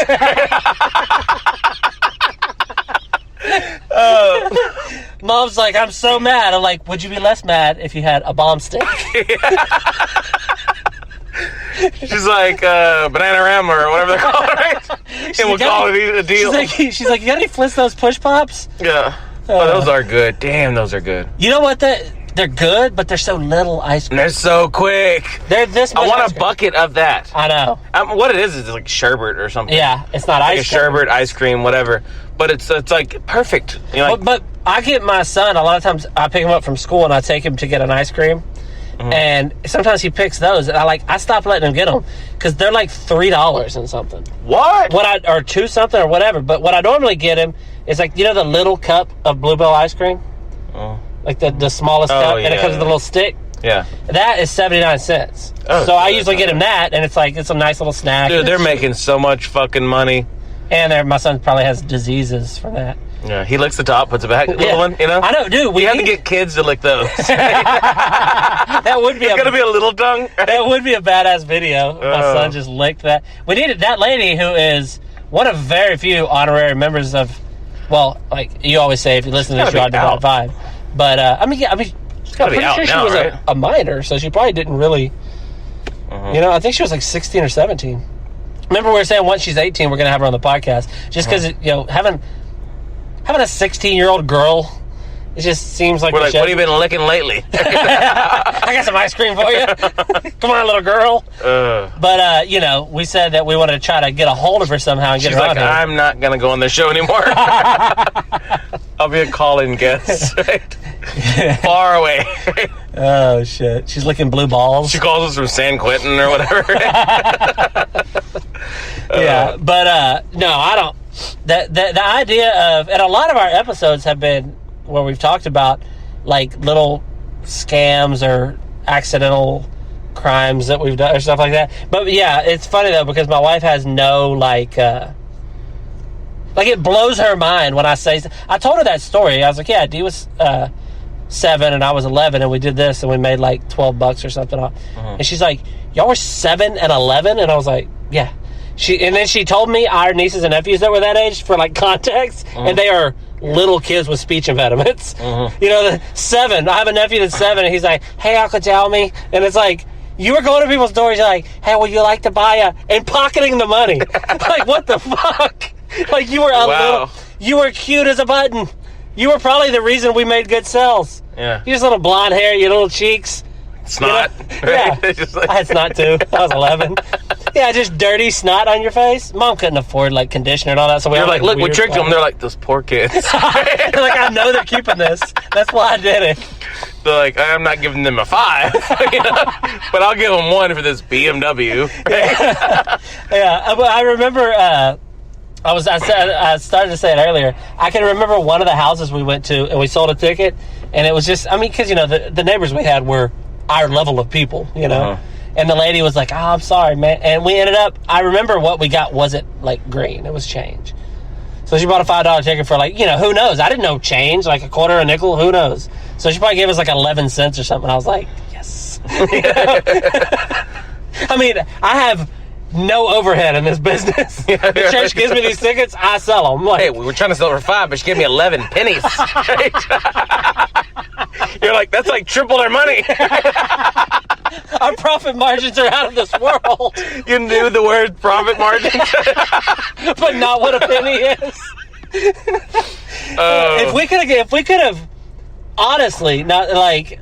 Speaker 1: Mom's like, I'm so mad. I'm like, would you be less mad if you had a bomb stick?
Speaker 2: She's like, banana ram or whatever they're called, right? And we'll call it a deal.
Speaker 1: She's like, you got any Flintstones push pops?
Speaker 2: Yeah. Oh, those are good. Damn, those are good.
Speaker 1: You know what? They're good, but they're so little ice cream.
Speaker 2: They're so quick.
Speaker 1: They're this much
Speaker 2: I want
Speaker 1: ice
Speaker 2: a
Speaker 1: cream.
Speaker 2: bucket of that.
Speaker 1: I know.
Speaker 2: What it is like sherbet or something.
Speaker 1: Yeah, it's not
Speaker 2: like
Speaker 1: ice
Speaker 2: a
Speaker 1: cream.
Speaker 2: sherbet, ice cream, whatever. But it's like perfect. You know, like,
Speaker 1: But I get my son, a lot of times I pick him up from school and I take him to get an ice cream. Mm-hmm. And sometimes he picks those, and I stop letting him get them because they're like $3 and something.
Speaker 2: what?
Speaker 1: Or $2 something or whatever. But what I normally get him is like, you know, the little cup of Bluebell ice cream, like the smallest cup, and it comes with a little stick.
Speaker 2: Yeah.
Speaker 1: That is 79 cents.
Speaker 2: Oh,
Speaker 1: so I usually get him that, and it's a nice little snack.
Speaker 2: Dude, they're making so much fucking money.
Speaker 1: And my son probably has diseases from that.
Speaker 2: Yeah, he licks the top, puts it back.
Speaker 1: Yeah.
Speaker 2: Little one, you know.
Speaker 1: I know, dude.
Speaker 2: We have to get kids to lick those.
Speaker 1: that would be
Speaker 2: It's gonna be a little tongue. Right?
Speaker 1: That would be a badass video. My son just licked that. We needed that lady who is one of very few honorary members of. Well, like you always say, if you listen to the show, I Divide Vibe. But I'm pretty sure she was a minor, so she probably didn't really. You know, I think she was like 16 or 17. Remember, we were saying once she's 18, we're gonna have her on the podcast, just because having a 16-year-old girl, it just seems like
Speaker 2: We're like, what have you been licking lately?
Speaker 1: I got some ice cream for you. Come on, little girl. But we said that we wanted to try to get a hold of her somehow and get
Speaker 2: She's
Speaker 1: her
Speaker 2: like,
Speaker 1: on here.
Speaker 2: I'm not gonna go on the show anymore. I'll be a call-in guest. Right? Far away.
Speaker 1: Oh shit! She's licking blue balls.
Speaker 2: She calls us from San Quentin or whatever.
Speaker 1: Yeah, but no, I don't. The idea of, and a lot of our episodes have been where we've talked about like little scams or accidental crimes that we've done or stuff like that. But yeah, it's funny though because my wife has no like it blows her mind when I say. I told her that story. I was like, yeah, Dee was 7 and I was 11 and we did this and we made like $12 or something off. And she's like, y'all were 7 and 11? And I was like, yeah. And then she told me our nieces and nephews that were that age for like context, and they are little kids with speech impediments. You know, 7. I have a nephew that's 7 and he's like, hey, Uncle tell me. And it's like, you were going to people's doors, you're like, hey, would you like to buy and pocketing the money. Like, what the fuck? Like, you were you were cute as a button. You were probably the reason we made good sales.
Speaker 2: Yeah.
Speaker 1: You just little blonde hair, your little cheeks.
Speaker 2: Snot.
Speaker 1: You know?
Speaker 2: Right?
Speaker 1: Yeah.
Speaker 2: Just like...
Speaker 1: I had snot too. I was 11. Yeah, just dirty snot on your face. Mom couldn't afford like conditioner and all that, so
Speaker 2: You're like, look, we
Speaker 1: weird
Speaker 2: tricked them.
Speaker 1: stuff.
Speaker 2: They're like, those poor kids.
Speaker 1: They're like, I know they're keeping this. That's why I did it.
Speaker 2: They're like, I'm not giving them a 5, but I'll give them 1 for this BMW.
Speaker 1: Yeah, I remember. I started to say it earlier. I can remember one of the houses we went to, and we sold a ticket, and it was just, because the neighbors we had were our level of people, And the lady was like, oh, I'm sorry, man. And we ended up, I remember what we got wasn't like green, it was change. So she bought a $5 ticket for like, who knows? I didn't know change, like a quarter, a nickel, who knows? So she probably gave us like 11 cents or something. I was like, yes. I mean, I have no overhead in this business. The church gives me these tickets, I sell them. Like,
Speaker 2: hey, we were trying to sell for 5, but she gave me 11 pennies. Right? You're like, that's like triple their money.
Speaker 1: our profit margins are out of this world.
Speaker 2: You knew the word profit margin,
Speaker 1: but not what a penny is. If we could have, honestly, not like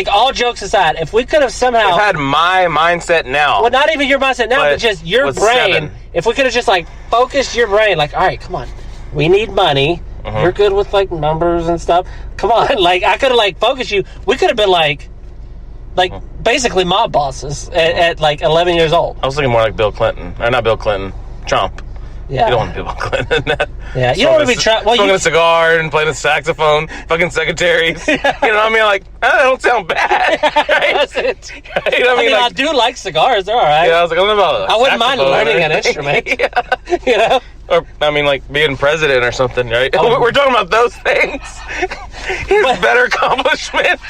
Speaker 1: all jokes aside, if we could have somehow
Speaker 2: I've had my mindset now.
Speaker 1: Well, not even your mindset now, but just your brain.
Speaker 2: 7.
Speaker 1: If we could have just like focused your brain, like, all right, come on, we need money. You're good with like numbers and stuff. Come on, like I could have like focused you. We could have been like basically mob bosses at like 11 years old.
Speaker 2: I was thinking more like Bill Clinton, or not Bill Clinton, Trump.
Speaker 1: Yeah.
Speaker 2: You don't want to be Bill Clinton.
Speaker 1: Yeah, you don't want to be Trump. Well,
Speaker 2: smoking a cigar and playing a saxophone, fucking secretaries. You know what I mean? Like, that don't sound bad. Right?
Speaker 1: That's it.
Speaker 2: You know what I mean?
Speaker 1: I do like cigars. They're all right.
Speaker 2: Yeah, I was like, I don't know about
Speaker 1: I wouldn't mind learning an instrument. You know?
Speaker 2: Or, I mean, like, being president or something, right? We're talking about those things. His better accomplishment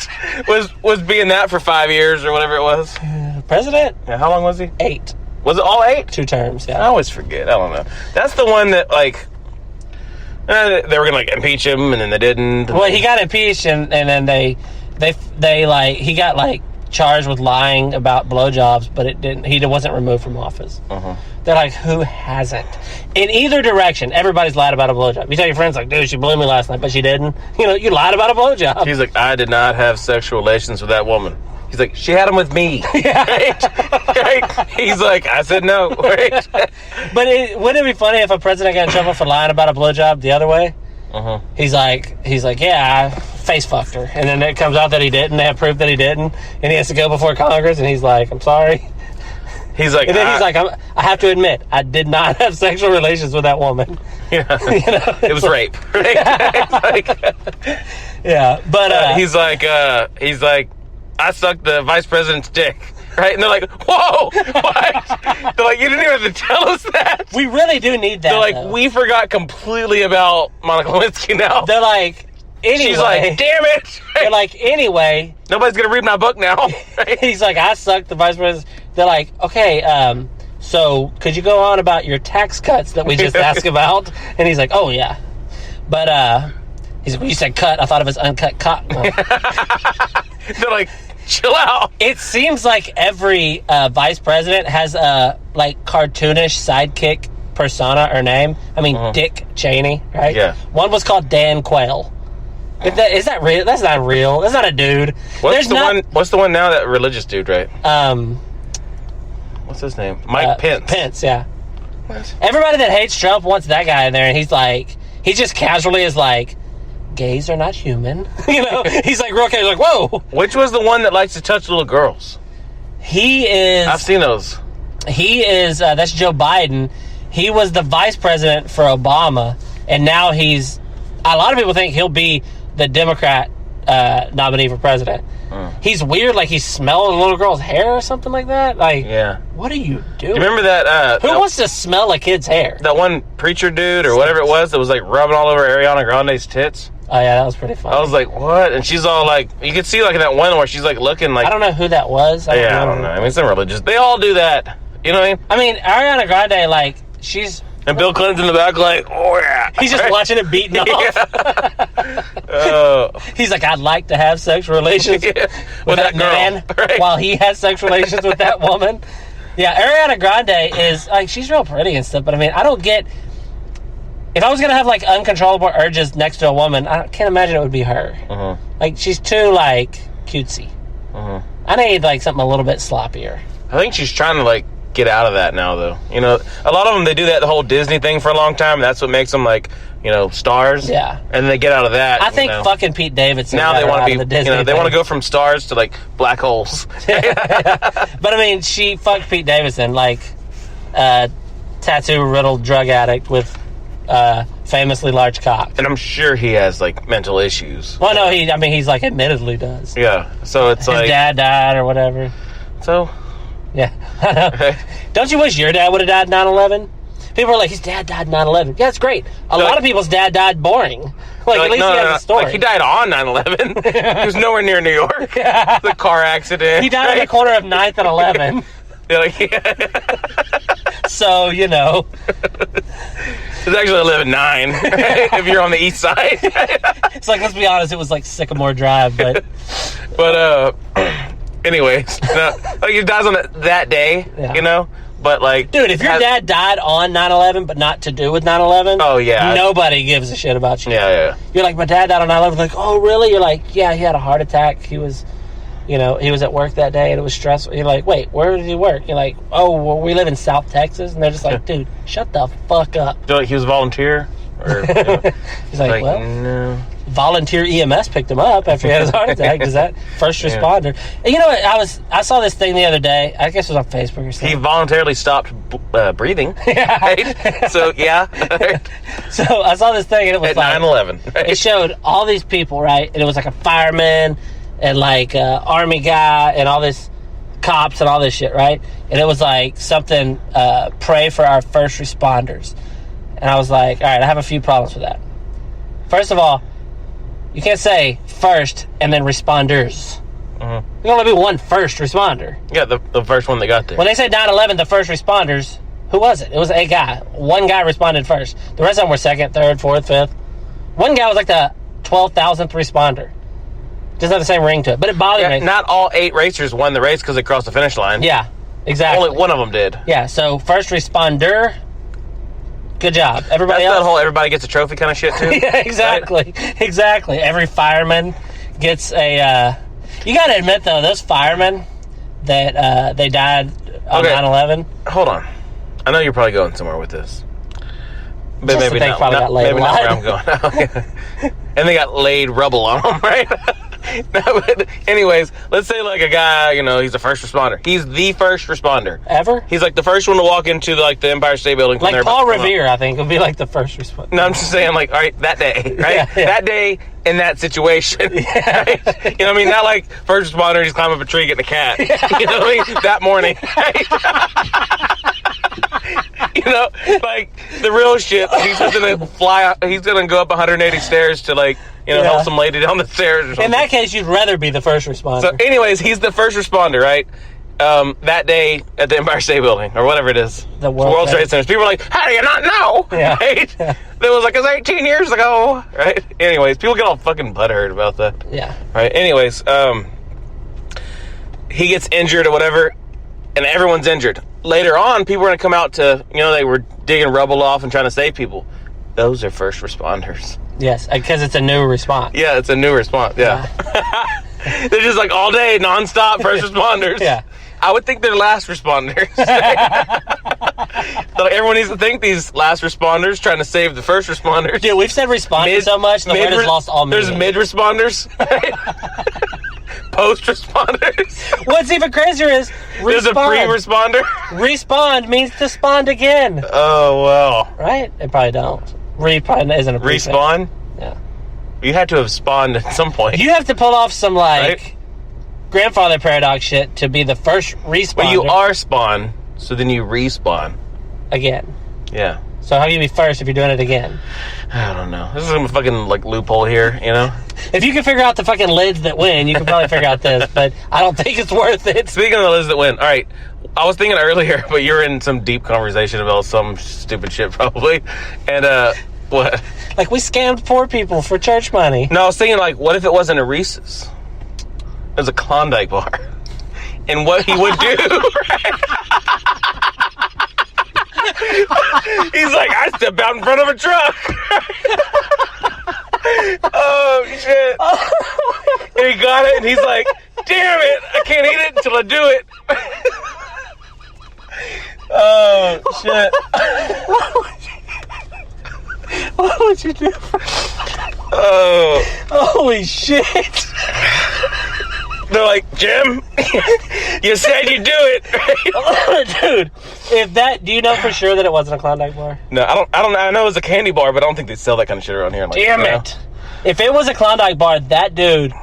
Speaker 2: was being that for 5 years or whatever it was.
Speaker 1: President?
Speaker 2: Yeah, how long was he?
Speaker 1: 8.
Speaker 2: Was it all 8?
Speaker 1: 2 terms, yeah.
Speaker 2: I always forget. I don't know. That's the one that, like, they were going to, like, impeach him, and then they didn't.
Speaker 1: Well, he got impeached, and then they like, he got, like, charged with lying about blowjobs, but he wasn't removed from office. They're like, who hasn't? In either direction, everybody's lied about a blowjob. You tell your friends, like, dude, she blew me last night, but she didn't. You know, you lied about a blowjob.
Speaker 2: He's like, I did not have sexual relations with that woman. He's like, she had them with me.
Speaker 1: Yeah.
Speaker 2: Right? He's like, I said no. Right?
Speaker 1: But wouldn't it be funny if a president got in trouble for lying about a blowjob the other way? He's like, yeah, I face fucked her. And then it comes out that he didn't. They have proof that he didn't. And he has to go before Congress, and he's like, I'm sorry.
Speaker 2: He's like,
Speaker 1: and then he's like, I have to admit, I did not have sexual relations with that woman.
Speaker 2: Yeah.
Speaker 1: You know?
Speaker 2: It was rape. Right? Like,
Speaker 1: yeah. But
Speaker 2: he's like, I sucked the vice president's dick. Right? And they're like, whoa! What? They're like, you didn't even have to tell us that.
Speaker 1: We really do need that.
Speaker 2: They're like,
Speaker 1: though.
Speaker 2: we forgot completely about Monica Lewinsky now.
Speaker 1: They're like, anyway.
Speaker 2: She's like, damn it!
Speaker 1: They're like, anyway.
Speaker 2: Nobody's gonna read my book now. Right?
Speaker 1: He's like, I sucked the vice president. They're like, okay, so could you go on about your tax cuts that we just asked about? And he's like, oh yeah. But he's like, when you said cut, I thought of his uncut cotton.
Speaker 2: They're like, chill out.
Speaker 1: It seems like every vice president has a like cartoonish sidekick persona or name. I mean, Dick Cheney, right?
Speaker 2: Yeah.
Speaker 1: One was called Dan Quayle. Is that real? That's not real. That's not a dude.
Speaker 2: What's the one now? That religious dude, right? What's his name? Mike Pence.
Speaker 1: Pence, yeah.
Speaker 2: What?
Speaker 1: Everybody that hates Trump wants that guy in there, and he's like, he just casually is like, gays are not human. You know, he's like real casual, like, whoa.
Speaker 2: Which was the one that likes to touch little girls?
Speaker 1: He is.
Speaker 2: I've seen those.
Speaker 1: He is. That's Joe Biden. He was the vice president for Obama, and now he's. A lot of people think he'll be the Democrat nominee for president. He's weird, like he's smelling a little girl's hair or something like that. Like,
Speaker 2: yeah.
Speaker 1: What are you doing?
Speaker 2: You remember that?
Speaker 1: Who wants to smell a kid's hair?
Speaker 2: That one preacher dude or whatever it was that was like rubbing all over Ariana Grande's tits.
Speaker 1: Oh yeah, that was pretty funny.
Speaker 2: I was like, what? And she's all like, you could see like in that one where she's like looking like.
Speaker 1: I don't know who that was.
Speaker 2: I don't know. I mean, some religious. They all do that. You know what I mean?
Speaker 1: Ariana Grande, like, she's.
Speaker 2: And Bill Clinton's in the back, like, oh yeah.
Speaker 1: He's just watching it beating off. He's like, I'd like to have sexual relations with that man while he has sexual relations with that woman. Yeah, Ariana Grande is, like, she's real pretty and stuff, but I mean, I don't get. If I was going to have, like, uncontrollable urges next to a woman, I can't imagine it would be her. Like, she's too, like, cutesy. I need, like, something a little bit sloppier.
Speaker 2: I think she's trying to, like, get out of that now, though. You know, a lot of them, they do that, the whole Disney thing for a long time. That's what makes them, like, you know, stars.
Speaker 1: Yeah.
Speaker 2: And they get out of that.
Speaker 1: I think fucking Pete Davidson.
Speaker 2: Now they want to be,
Speaker 1: the Disney
Speaker 2: they want to go from stars to, like, black holes.
Speaker 1: But, I mean, she fucked Pete Davidson, like, tattoo-riddled drug addict with famously large cock.
Speaker 2: And I'm sure he has, like, mental issues.
Speaker 1: Well, no, he's, like, admittedly does.
Speaker 2: Yeah. So it's
Speaker 1: His dad died or whatever.
Speaker 2: So...
Speaker 1: Yeah, I know. Don't you wish your dad would have died 9/11? People are like, his dad died 9/11. Yeah, it's great. A lot of people's dad died boring. Like, at least he has a story.
Speaker 2: Like, he died on 9/11. He was nowhere near New York.
Speaker 1: Yeah.
Speaker 2: The car accident.
Speaker 1: He died on the corner of 9th and 11.
Speaker 2: You're like, yeah.
Speaker 1: So, you know.
Speaker 2: It's actually 11-9 if you're on the east side.
Speaker 1: It's like, let's be honest, it was like Sycamore Drive, but...
Speaker 2: But, anyways, no, like, he dies on that day, you know? But, like...
Speaker 1: Dude, if your dad died on 9/11, but not to do with 9/11...
Speaker 2: Oh, yeah.
Speaker 1: Nobody gives a shit about you.
Speaker 2: Yeah.
Speaker 1: You're like, my dad died on 9/11. Like, oh, really? You're like, yeah, he had a heart attack. He was... You know, he was at work that day and it was stressful. You're like, wait, where did he work? You're like, oh, well, we live in South Texas. And they're just like, dude, shut the fuck up.
Speaker 2: Do you like he was a volunteer? Or, you know,
Speaker 1: he's like, well,
Speaker 2: no.
Speaker 1: Volunteer EMS picked him up after he had his heart attack. Is that first responder? And you know what? I saw this thing the other day. I guess it was on Facebook or something.
Speaker 2: He voluntarily stopped breathing. Right? So, yeah.
Speaker 1: So I saw this thing and it was
Speaker 2: at
Speaker 1: like
Speaker 2: 9/11. Right?
Speaker 1: It showed all these people, right? And it was like a fireman and like army guy and all this cops and all this shit, right? And it was like something, pray for our first responders. And I was like, all right, I have a few problems with that. First of all, you can't say first and then responders. There's only be one first responder.
Speaker 2: Yeah, the first one that got there.
Speaker 1: When they say 9/11, the first responders, who was it? It was a guy. One guy responded first. The rest of them were second, third, fourth, fifth. One guy was like the 12,000th responder. Doesn't have the same ring to it, but it bothered me.
Speaker 2: Not all 8 racers won the race because they crossed the finish line.
Speaker 1: Yeah, exactly.
Speaker 2: Only one of them did.
Speaker 1: Yeah, so first responder, good job. Everybody else.
Speaker 2: That whole everybody gets a trophy kind of shit too.
Speaker 1: Yeah, exactly. Right? Exactly. Every fireman gets a... you got to admit, though, those firemen that they died on 9/11...
Speaker 2: Hold on. I know you're probably going somewhere with this. But
Speaker 1: maybe not.
Speaker 2: Maybe not where I'm going. And they got laid rubble on them, right? No, but anyways, let's say like a guy, you know, he's a first responder. He's the first responder.
Speaker 1: Ever?
Speaker 2: He's like the first one to walk into the Empire State Building.
Speaker 1: Like Paul Revere, I think, would be like the first responder.
Speaker 2: No, I'm just saying, like, all right, that day, right?
Speaker 1: Yeah.
Speaker 2: That day in that situation.
Speaker 1: Yeah.
Speaker 2: Right? You know what I mean? Not like first responder, just climb up a tree, getting a cat. Yeah. You know what I mean? That morning. Right? You know, like the real shit. He's just gonna fly. He's gonna go up 180 stairs to help some lady down the stairs or something.
Speaker 1: In that case, you'd rather be the first responder.
Speaker 2: So, anyways, he's the first responder, right? That day at the Empire State Building or whatever it is,
Speaker 1: the World
Speaker 2: Trade Center. People are like, "How do you not know?"
Speaker 1: Yeah.
Speaker 2: Right?
Speaker 1: Yeah.
Speaker 2: That was like, it was 18 years ago, right? Anyways, people get all fucking butthurt about that.
Speaker 1: Yeah.
Speaker 2: Right. Anyways, he gets injured or whatever, and everyone's injured. Later on, people are going to come out to, they were digging rubble off and trying to save people. Those are first responders.
Speaker 1: Yes, because it's a new response.
Speaker 2: Yeah, it's a new response. Yeah. They're just like all day, nonstop first responders.
Speaker 1: Yeah.
Speaker 2: I would think they're last responders. So everyone needs to thank these last responders trying to save the first responders.
Speaker 1: Dude, we've said responders so much, the word has lost all meaning.
Speaker 2: There's mid-responders. Post-responders.
Speaker 1: What's even crazier is respond.
Speaker 2: There's a pre-responder.
Speaker 1: Respond means to spawn again.
Speaker 2: Oh, well.
Speaker 1: Right? It probably don't. Probably isn't a prefix.
Speaker 2: Respawn?
Speaker 1: Yeah.
Speaker 2: You had to have spawned at some point.
Speaker 1: You have to pull off some,
Speaker 2: right?
Speaker 1: grandfather paradox shit to be the first respawner.
Speaker 2: But you are spawn, so then you respawn.
Speaker 1: Again.
Speaker 2: Yeah.
Speaker 1: So how can you be first if you're doing it again?
Speaker 2: I don't know. This is a fucking, loophole here,
Speaker 1: If you can figure out the fucking lids that win, you can probably figure out this, but I don't think it's worth it.
Speaker 2: Speaking of the lids that win, all right, I was thinking earlier, but you're in some deep conversation about some stupid shit probably, and, what?
Speaker 1: Like, we scammed poor people for church money.
Speaker 2: No, I was thinking, what if it wasn't a Reese's? It was a Klondike bar. And what he would do, right? He's like, I step out in front of a truck. Oh, shit. And he got it, and he's like, damn it, I can't eat it until I do it. Oh, shit.
Speaker 1: What would you do?
Speaker 2: Oh.
Speaker 1: Holy shit.
Speaker 2: They're like, Jim, you said you'd do it.
Speaker 1: Dude, do you know for sure that it wasn't a Klondike bar?
Speaker 2: No, I don't. I know it was a candy bar, but I don't think they sell that kind of shit around here.
Speaker 1: Damn it! If it was a Klondike bar, that dude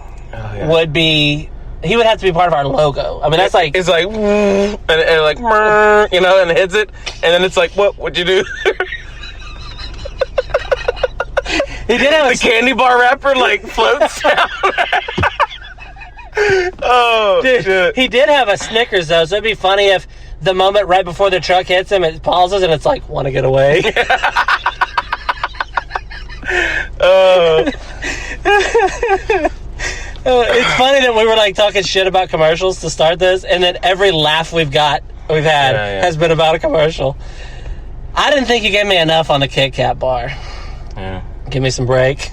Speaker 1: would be. He would have to be part of our logo. I mean, that's like
Speaker 2: it's like and like and it hits it, and then it's like, what would you do?
Speaker 1: He did have
Speaker 2: the candy bar wrapper floats down. Oh,
Speaker 1: Dude,
Speaker 2: shit.
Speaker 1: he did have a Snickers, though, so it'd be funny if the moment right before the truck hits him, it pauses and it's like, want to get away. It's funny that we were like talking shit about commercials to start this, and then every laugh we've had has been about a commercial. I didn't think you gave me enough on the Kit Kat bar.
Speaker 2: Yeah.
Speaker 1: Give me some break.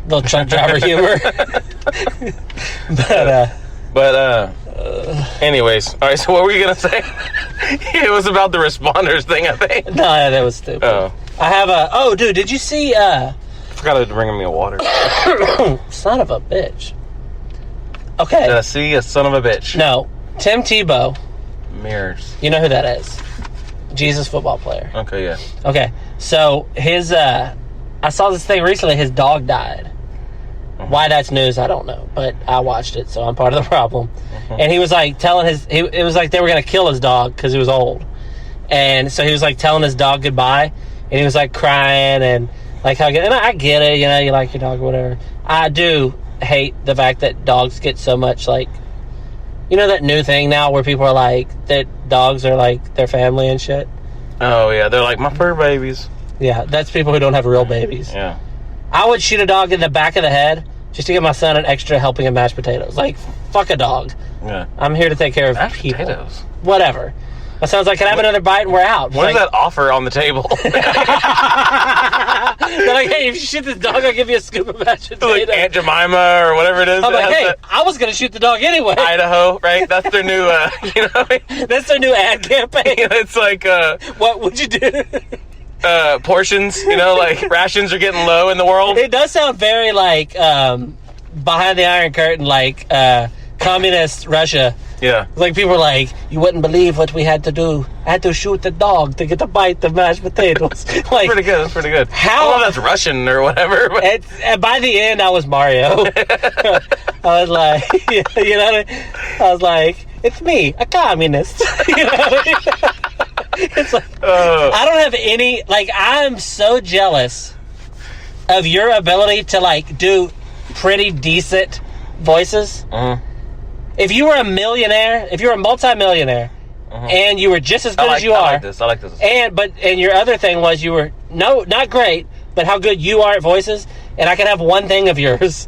Speaker 1: Little truck driver humor. But
Speaker 2: anyways, all right. So what were you gonna say? It was about the responders thing, I think.
Speaker 1: no, that was stupid.
Speaker 2: Oh,
Speaker 1: I have dude, did you see?
Speaker 2: I forgot to bring me a water.
Speaker 1: Son of a bitch. Okay.
Speaker 2: Did I see a son of a bitch?
Speaker 1: No, Tim Tebow.
Speaker 2: Mirrors.
Speaker 1: You know who that is? Jesus football player.
Speaker 2: Okay, yeah.
Speaker 1: Okay, so his I saw this thing recently. His dog died. Why that's news, I don't know, but I watched it, so I'm part of the problem. And he was like telling it was like they were gonna kill his dog because he was old, and so he was like telling his dog goodbye, and he was like crying and like hugging. And I get it, you know, you like your dog or whatever. I do hate the fact that dogs get so much like, you know, that new thing now where people are like that dogs are like their family and shit.
Speaker 2: Oh yeah, they're like my fur babies.
Speaker 1: Yeah, that's people who don't have real babies.
Speaker 2: Yeah.
Speaker 1: I would shoot a dog in the back of the head just to give my son an extra helping of mashed potatoes. Like, fuck a dog.
Speaker 2: Yeah.
Speaker 1: I'm here to take care of
Speaker 2: Mashed
Speaker 1: people.
Speaker 2: potatoes.
Speaker 1: Whatever. My son's like, can I have another bite and we're out?
Speaker 2: What is that offer on the table?
Speaker 1: They're like, hey, if you shoot this dog, I'll give you a scoop of mashed potatoes.
Speaker 2: Like Aunt Jemima or whatever it is.
Speaker 1: I'm like, hey,
Speaker 2: that
Speaker 1: I was going to shoot the dog anyway.
Speaker 2: Idaho, right? That's their new, you know what I mean?
Speaker 1: That's their new ad campaign.
Speaker 2: It's like,
Speaker 1: What would you do?
Speaker 2: portions, you know, like rations are getting low in the world.
Speaker 1: It does sound very like behind the Iron Curtain, like communist Russia.
Speaker 2: Yeah.
Speaker 1: Like people are like, you wouldn't believe what we had to do. I had to shoot the dog to get a bite of mashed potatoes. Like,
Speaker 2: Pretty good. That's pretty good.
Speaker 1: How-
Speaker 2: I don't know if that's Russian or whatever. But
Speaker 1: and by the end, I was Mario. I was like, you know what I mean? I was like, it's me, a communist. You know what I mean? It's like, I don't have any, like, I'm so jealous of your ability to, like, do pretty decent voices. If you were a millionaire, if you were a multimillionaire, and you were just as good as you are.
Speaker 2: I like this. I like this.
Speaker 1: And your other thing was you were, not great, but how good you are at voices, and I could have one thing of yours,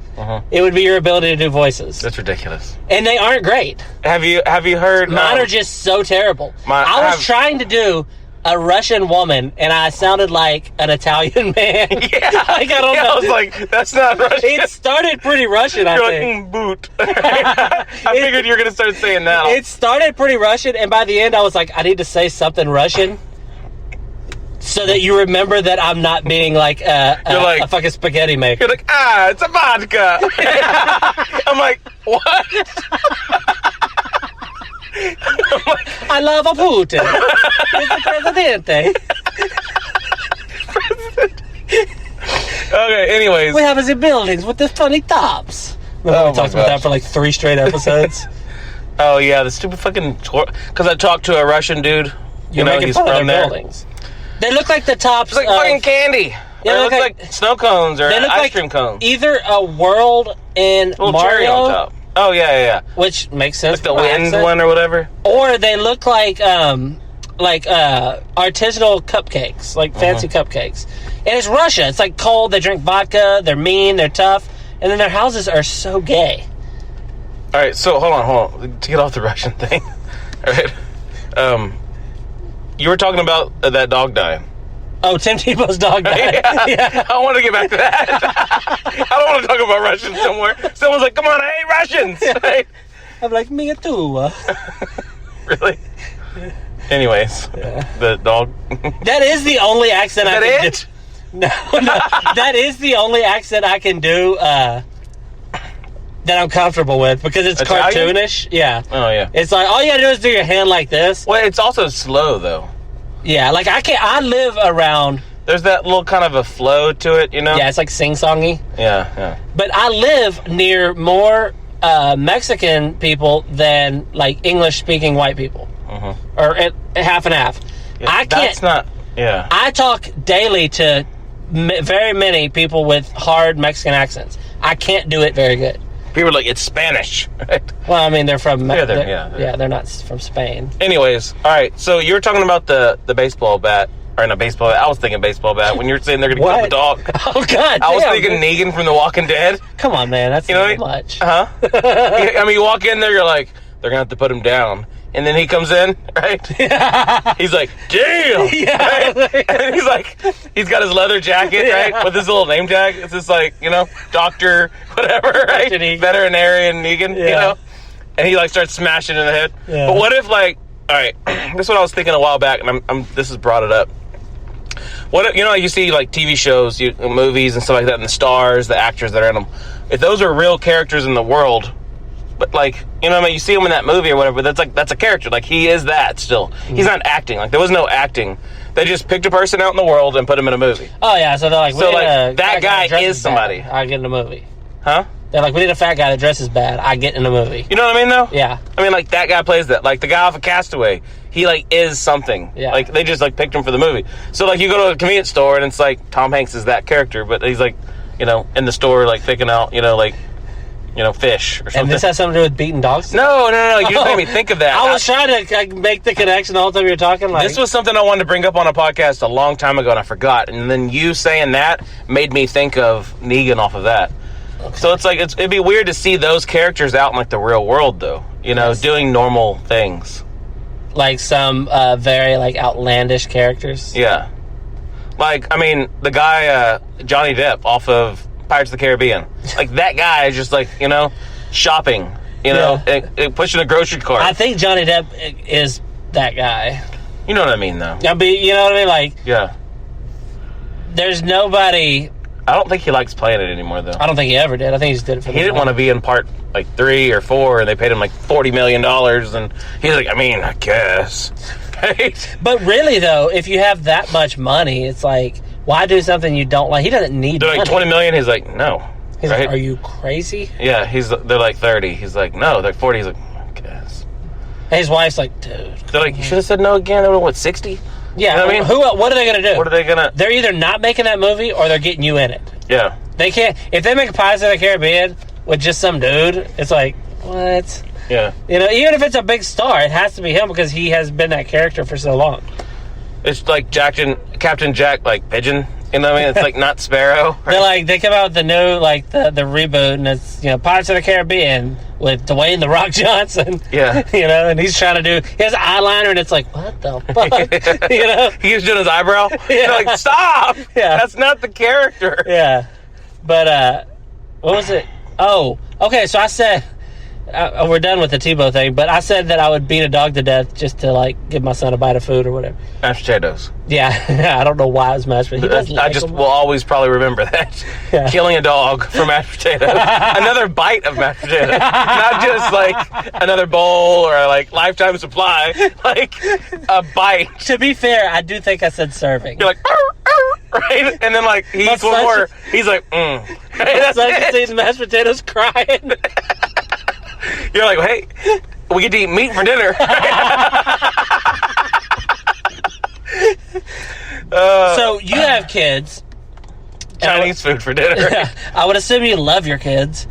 Speaker 1: it would be your ability to do voices.
Speaker 2: That's ridiculous.
Speaker 1: And they aren't great.
Speaker 2: Have you heard?
Speaker 1: Mine are just so terrible. I was trying to do a Russian woman, and I sounded like an Italian man.
Speaker 2: Yeah.
Speaker 1: Like, I don't know.
Speaker 2: I was like, that's not Russian.
Speaker 1: It started pretty Russian, I
Speaker 2: You're
Speaker 1: think.
Speaker 2: like, boot. I figured you were going to start saying that.
Speaker 1: It started pretty Russian, and by the end, I was like, I need to say something Russian so that you remember that I'm not being like a fucking spaghetti maker.
Speaker 2: You're like, it's a vodka. I'm like, what?
Speaker 1: I love a Putin. Mr. Presidente.
Speaker 2: Okay, anyways.
Speaker 1: We have the buildings with the funny tops. Remember we talked about that for like 3 straight episodes?
Speaker 2: Oh, yeah, the stupid fucking... Because I talked to a Russian dude.
Speaker 1: You're making
Speaker 2: he's
Speaker 1: fun of
Speaker 2: from
Speaker 1: their
Speaker 2: there.
Speaker 1: buildings. They look like the tops
Speaker 2: It's like fucking candy.
Speaker 1: Yeah,
Speaker 2: It looks like snow cones or
Speaker 1: they look
Speaker 2: ice
Speaker 1: like
Speaker 2: cream cones.
Speaker 1: either a world in
Speaker 2: Little cherry on
Speaker 1: Mario,
Speaker 2: top. Oh, yeah.
Speaker 1: which makes sense.
Speaker 2: Like the
Speaker 1: for my
Speaker 2: wind
Speaker 1: accent.
Speaker 2: one or whatever.
Speaker 1: Or they look like artisanal cupcakes, like fancy cupcakes. And it's Russia. It's like cold. They drink vodka. They're mean. They're tough. And then their houses are so gay.
Speaker 2: All right, so hold on. To get off the Russian thing. All right. You were talking about that dog dying.
Speaker 1: Oh, Tim Tebow's dog died.
Speaker 2: Yeah. I want to get back to that. I don't want to talk about Russians somewhere. Someone's like, come on, I hate Russians. Right?
Speaker 1: I'm like, me too.
Speaker 2: Really? Anyways, the dog.
Speaker 1: That is the only accent I can do. No. That is the only accent I can do that I'm comfortable with because it's
Speaker 2: Italian?
Speaker 1: cartoonish. Yeah.
Speaker 2: Oh, yeah.
Speaker 1: It's like, all you gotta do is do your hand like this.
Speaker 2: Well, it's also slow, though.
Speaker 1: Yeah, like I live around.
Speaker 2: There's that little kind of a flow to it, you know?
Speaker 1: Yeah, it's like sing-songy.
Speaker 2: Yeah.
Speaker 1: But I live near more Mexican people than like English-speaking white people. Or half and half.
Speaker 2: Yeah,
Speaker 1: I can't.
Speaker 2: That's not... Yeah.
Speaker 1: I talk daily to very many people with hard Mexican accents. I can't do it very good.
Speaker 2: People are like, it's Spanish. Right?
Speaker 1: Well, I mean, they're from...
Speaker 2: They're
Speaker 1: not from Spain.
Speaker 2: Anyways, all right. So you were talking about the baseball bat. Or no, baseball bat. I was thinking baseball bat when you were saying they're going to kill the dog.
Speaker 1: Oh, God.
Speaker 2: I was thinking Negan from The Walking Dead.
Speaker 1: Come on, man. That's too much.
Speaker 2: Huh? I mean, you walk in there, you're like, they're going to have to put him down. And then he comes in, right? He's like, damn!
Speaker 1: Yeah.
Speaker 2: Right? And he's got his leather jacket, right? With his little name tag. It's just like, doctor, whatever, right? Veterinarian Negan, you know? And he, starts smashing in the head. Yeah. But what if, all right, this is what I was thinking a while back, and this has brought it up. What if, you see, TV shows, movies and stuff like that, and the stars, the actors that are in them. If those are real characters in the world, but you see him in that movie or whatever, that's a character. He is that still. He's not acting. There was no acting. They just picked a person out in the world and put him in a movie.
Speaker 1: Oh yeah, so they're like,
Speaker 2: that guy is somebody.
Speaker 1: I get in a movie.
Speaker 2: Huh?
Speaker 1: They're like, we need a fat guy that dresses bad. I get in a movie.
Speaker 2: You know what I mean, though?
Speaker 1: Yeah.
Speaker 2: I mean, that guy plays that. The guy off of Castaway, he, is something.
Speaker 1: Yeah.
Speaker 2: They just, picked him for the movie. So, you go to a convenience store, and it's Tom Hanks is that character, but he's, in the store, picking out, fish or something.
Speaker 1: And this has something to do with beating dogs?
Speaker 2: No. You just made me think of that.
Speaker 1: I was trying to make the connection the whole time you were talking.
Speaker 2: This was something I wanted to bring up on a podcast a long time ago, and I forgot. And then you saying that made me think of Negan off of that. Okay. So it'd be weird to see those characters out in the real world, though. Doing normal things. Some
Speaker 1: very outlandish characters.
Speaker 2: Yeah. The guy Johnny Depp off of Pirates of the Caribbean. That guy is just shopping. And pushing a grocery cart.
Speaker 1: I think Johnny Depp is that guy.
Speaker 2: You know what I mean, though.
Speaker 1: You know what I mean?
Speaker 2: Yeah.
Speaker 1: There's nobody.
Speaker 2: I don't think he likes playing it anymore, though.
Speaker 1: I don't think he ever did. I think he just did it for
Speaker 2: He didn't want to be in part 3 or 4, and they paid him $40 million, and he's like, I guess. Right?
Speaker 1: But really, though, if you have that much money, it's why do something you don't like? He doesn't need
Speaker 2: They're
Speaker 1: money.
Speaker 2: $20 million. He's like, no.
Speaker 1: He's like, are you crazy?
Speaker 2: Yeah, they're 30. He's like, no. They're 40. He's like, I guess.
Speaker 1: And his wife's like, dude.
Speaker 2: They're like, you should have said no again. They were, 60?
Speaker 1: Yeah.
Speaker 2: You know what I mean?
Speaker 1: What are they going to do?
Speaker 2: What are they going to...
Speaker 1: They're either not making that movie or they're getting you in it.
Speaker 2: Yeah.
Speaker 1: They can't... If they make a Pirates of the Caribbean with just some dude, it's like, what?
Speaker 2: Yeah.
Speaker 1: Even if it's a big star, it has to be him because he has been that character for so long.
Speaker 2: It's like Captain Jack, Pigeon. You know what I mean? It's not Sparrow.
Speaker 1: They're
Speaker 2: Right?
Speaker 1: they come out with the new, the reboot, and it's, Pirates of the Caribbean with Dwayne The Rock Johnson.
Speaker 2: Yeah.
Speaker 1: And he's trying to he has an eyeliner, and it's like, what the fuck?
Speaker 2: He was doing his eyebrow.
Speaker 1: Yeah.
Speaker 2: They're stop!
Speaker 1: Yeah.
Speaker 2: That's not the character.
Speaker 1: Yeah. But, what was it? Oh, okay, so I said... we're done with the Tebow thing, but I said that I would beat a dog to death just to give my son a bite of food or whatever.
Speaker 2: Mashed potatoes.
Speaker 1: Yeah, I don't know why it was mashed potatoes.
Speaker 2: I just will always probably remember that.
Speaker 1: Yeah.
Speaker 2: Killing a dog for mashed potatoes. Another bite of mashed potatoes. Not just another bowl or lifetime supply. A bite.
Speaker 1: To be fair, I do think I said serving.
Speaker 2: You're like, arr, arr, right? And then he eats one more. He's like, Right,
Speaker 1: that's it. Eating mashed potatoes crying.
Speaker 2: You're like, hey, we get to eat meat for dinner.
Speaker 1: So you have kids.
Speaker 2: Chinese food for dinner.
Speaker 1: I would assume you love your kids.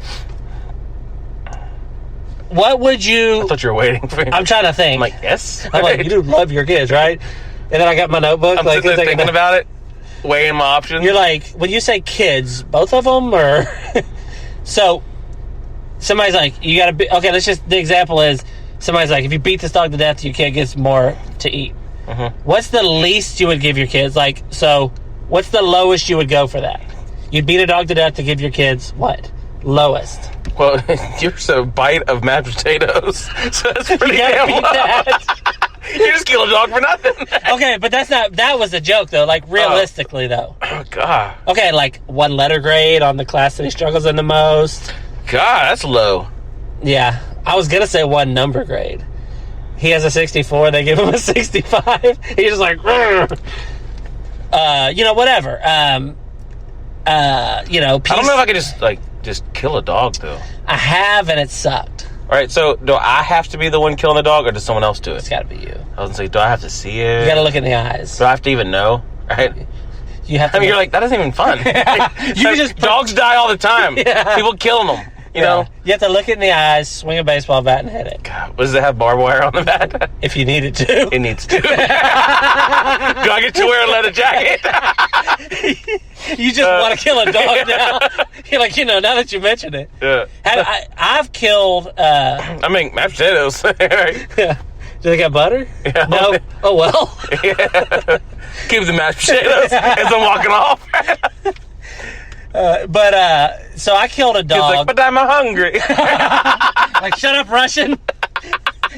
Speaker 1: What would you...
Speaker 2: I thought you were waiting for me.
Speaker 1: I'm trying to think.
Speaker 2: I'm like, yes.
Speaker 1: I'm like, you do love your kids, right? And then I got my notebook.
Speaker 2: I'm sitting there thinking about it, weighing my options.
Speaker 1: You're like, when you say kids, both of them, or... So... Somebody's like, you gotta be... Okay, the example is, somebody's like, if you beat this dog to death, your kid gets more to eat.
Speaker 2: Mm-hmm.
Speaker 1: What's the least you would give your kids? What's the lowest you would go for that? You'd beat a dog to death to give your kids what? Lowest.
Speaker 2: Well, you're a bite of mashed potatoes, so that's pretty damn low. That. You just kill a dog for nothing.
Speaker 1: Okay, but that was a joke, though. Realistically, though.
Speaker 2: Oh, God.
Speaker 1: Okay, 1 letter grade on the class that he struggles in the most.
Speaker 2: God, that's low.
Speaker 1: Yeah. I was going to say 1 number grade. He has a 64. They give him a 65. He's just like, whatever.
Speaker 2: I don't know if I could just kill a dog, though.
Speaker 1: I have, and it sucked.
Speaker 2: All right, so do I have to be the one killing the dog, or does someone else do it?
Speaker 1: It's got to be you.
Speaker 2: I was going to say, do I have to see it?
Speaker 1: You got to look in the eyes.
Speaker 2: Do I have to even know? Right?
Speaker 1: You have to.
Speaker 2: You're like, that isn't even fun.
Speaker 1: You just
Speaker 2: dogs die all the time.
Speaker 1: Yeah.
Speaker 2: People killing them. You know?
Speaker 1: You have to look it in the eyes, swing a baseball bat, and hit it.
Speaker 2: God, does it have barbed wire on the bat?
Speaker 1: If you need it to.
Speaker 2: It needs to. Do I get to wear a leather jacket?
Speaker 1: You just want to kill a dog now. You're like, now that you mention it.
Speaker 2: Yeah.
Speaker 1: I've killed...
Speaker 2: I make mashed potatoes. Right?
Speaker 1: Yeah. Do they got butter?
Speaker 2: Yeah.
Speaker 1: No. Oh, well.
Speaker 2: Yeah. Keep the mashed potatoes as I'm walking off.
Speaker 1: So I killed a dog.
Speaker 2: He's like, but I'm hungry.
Speaker 1: Like, shut up, Russian.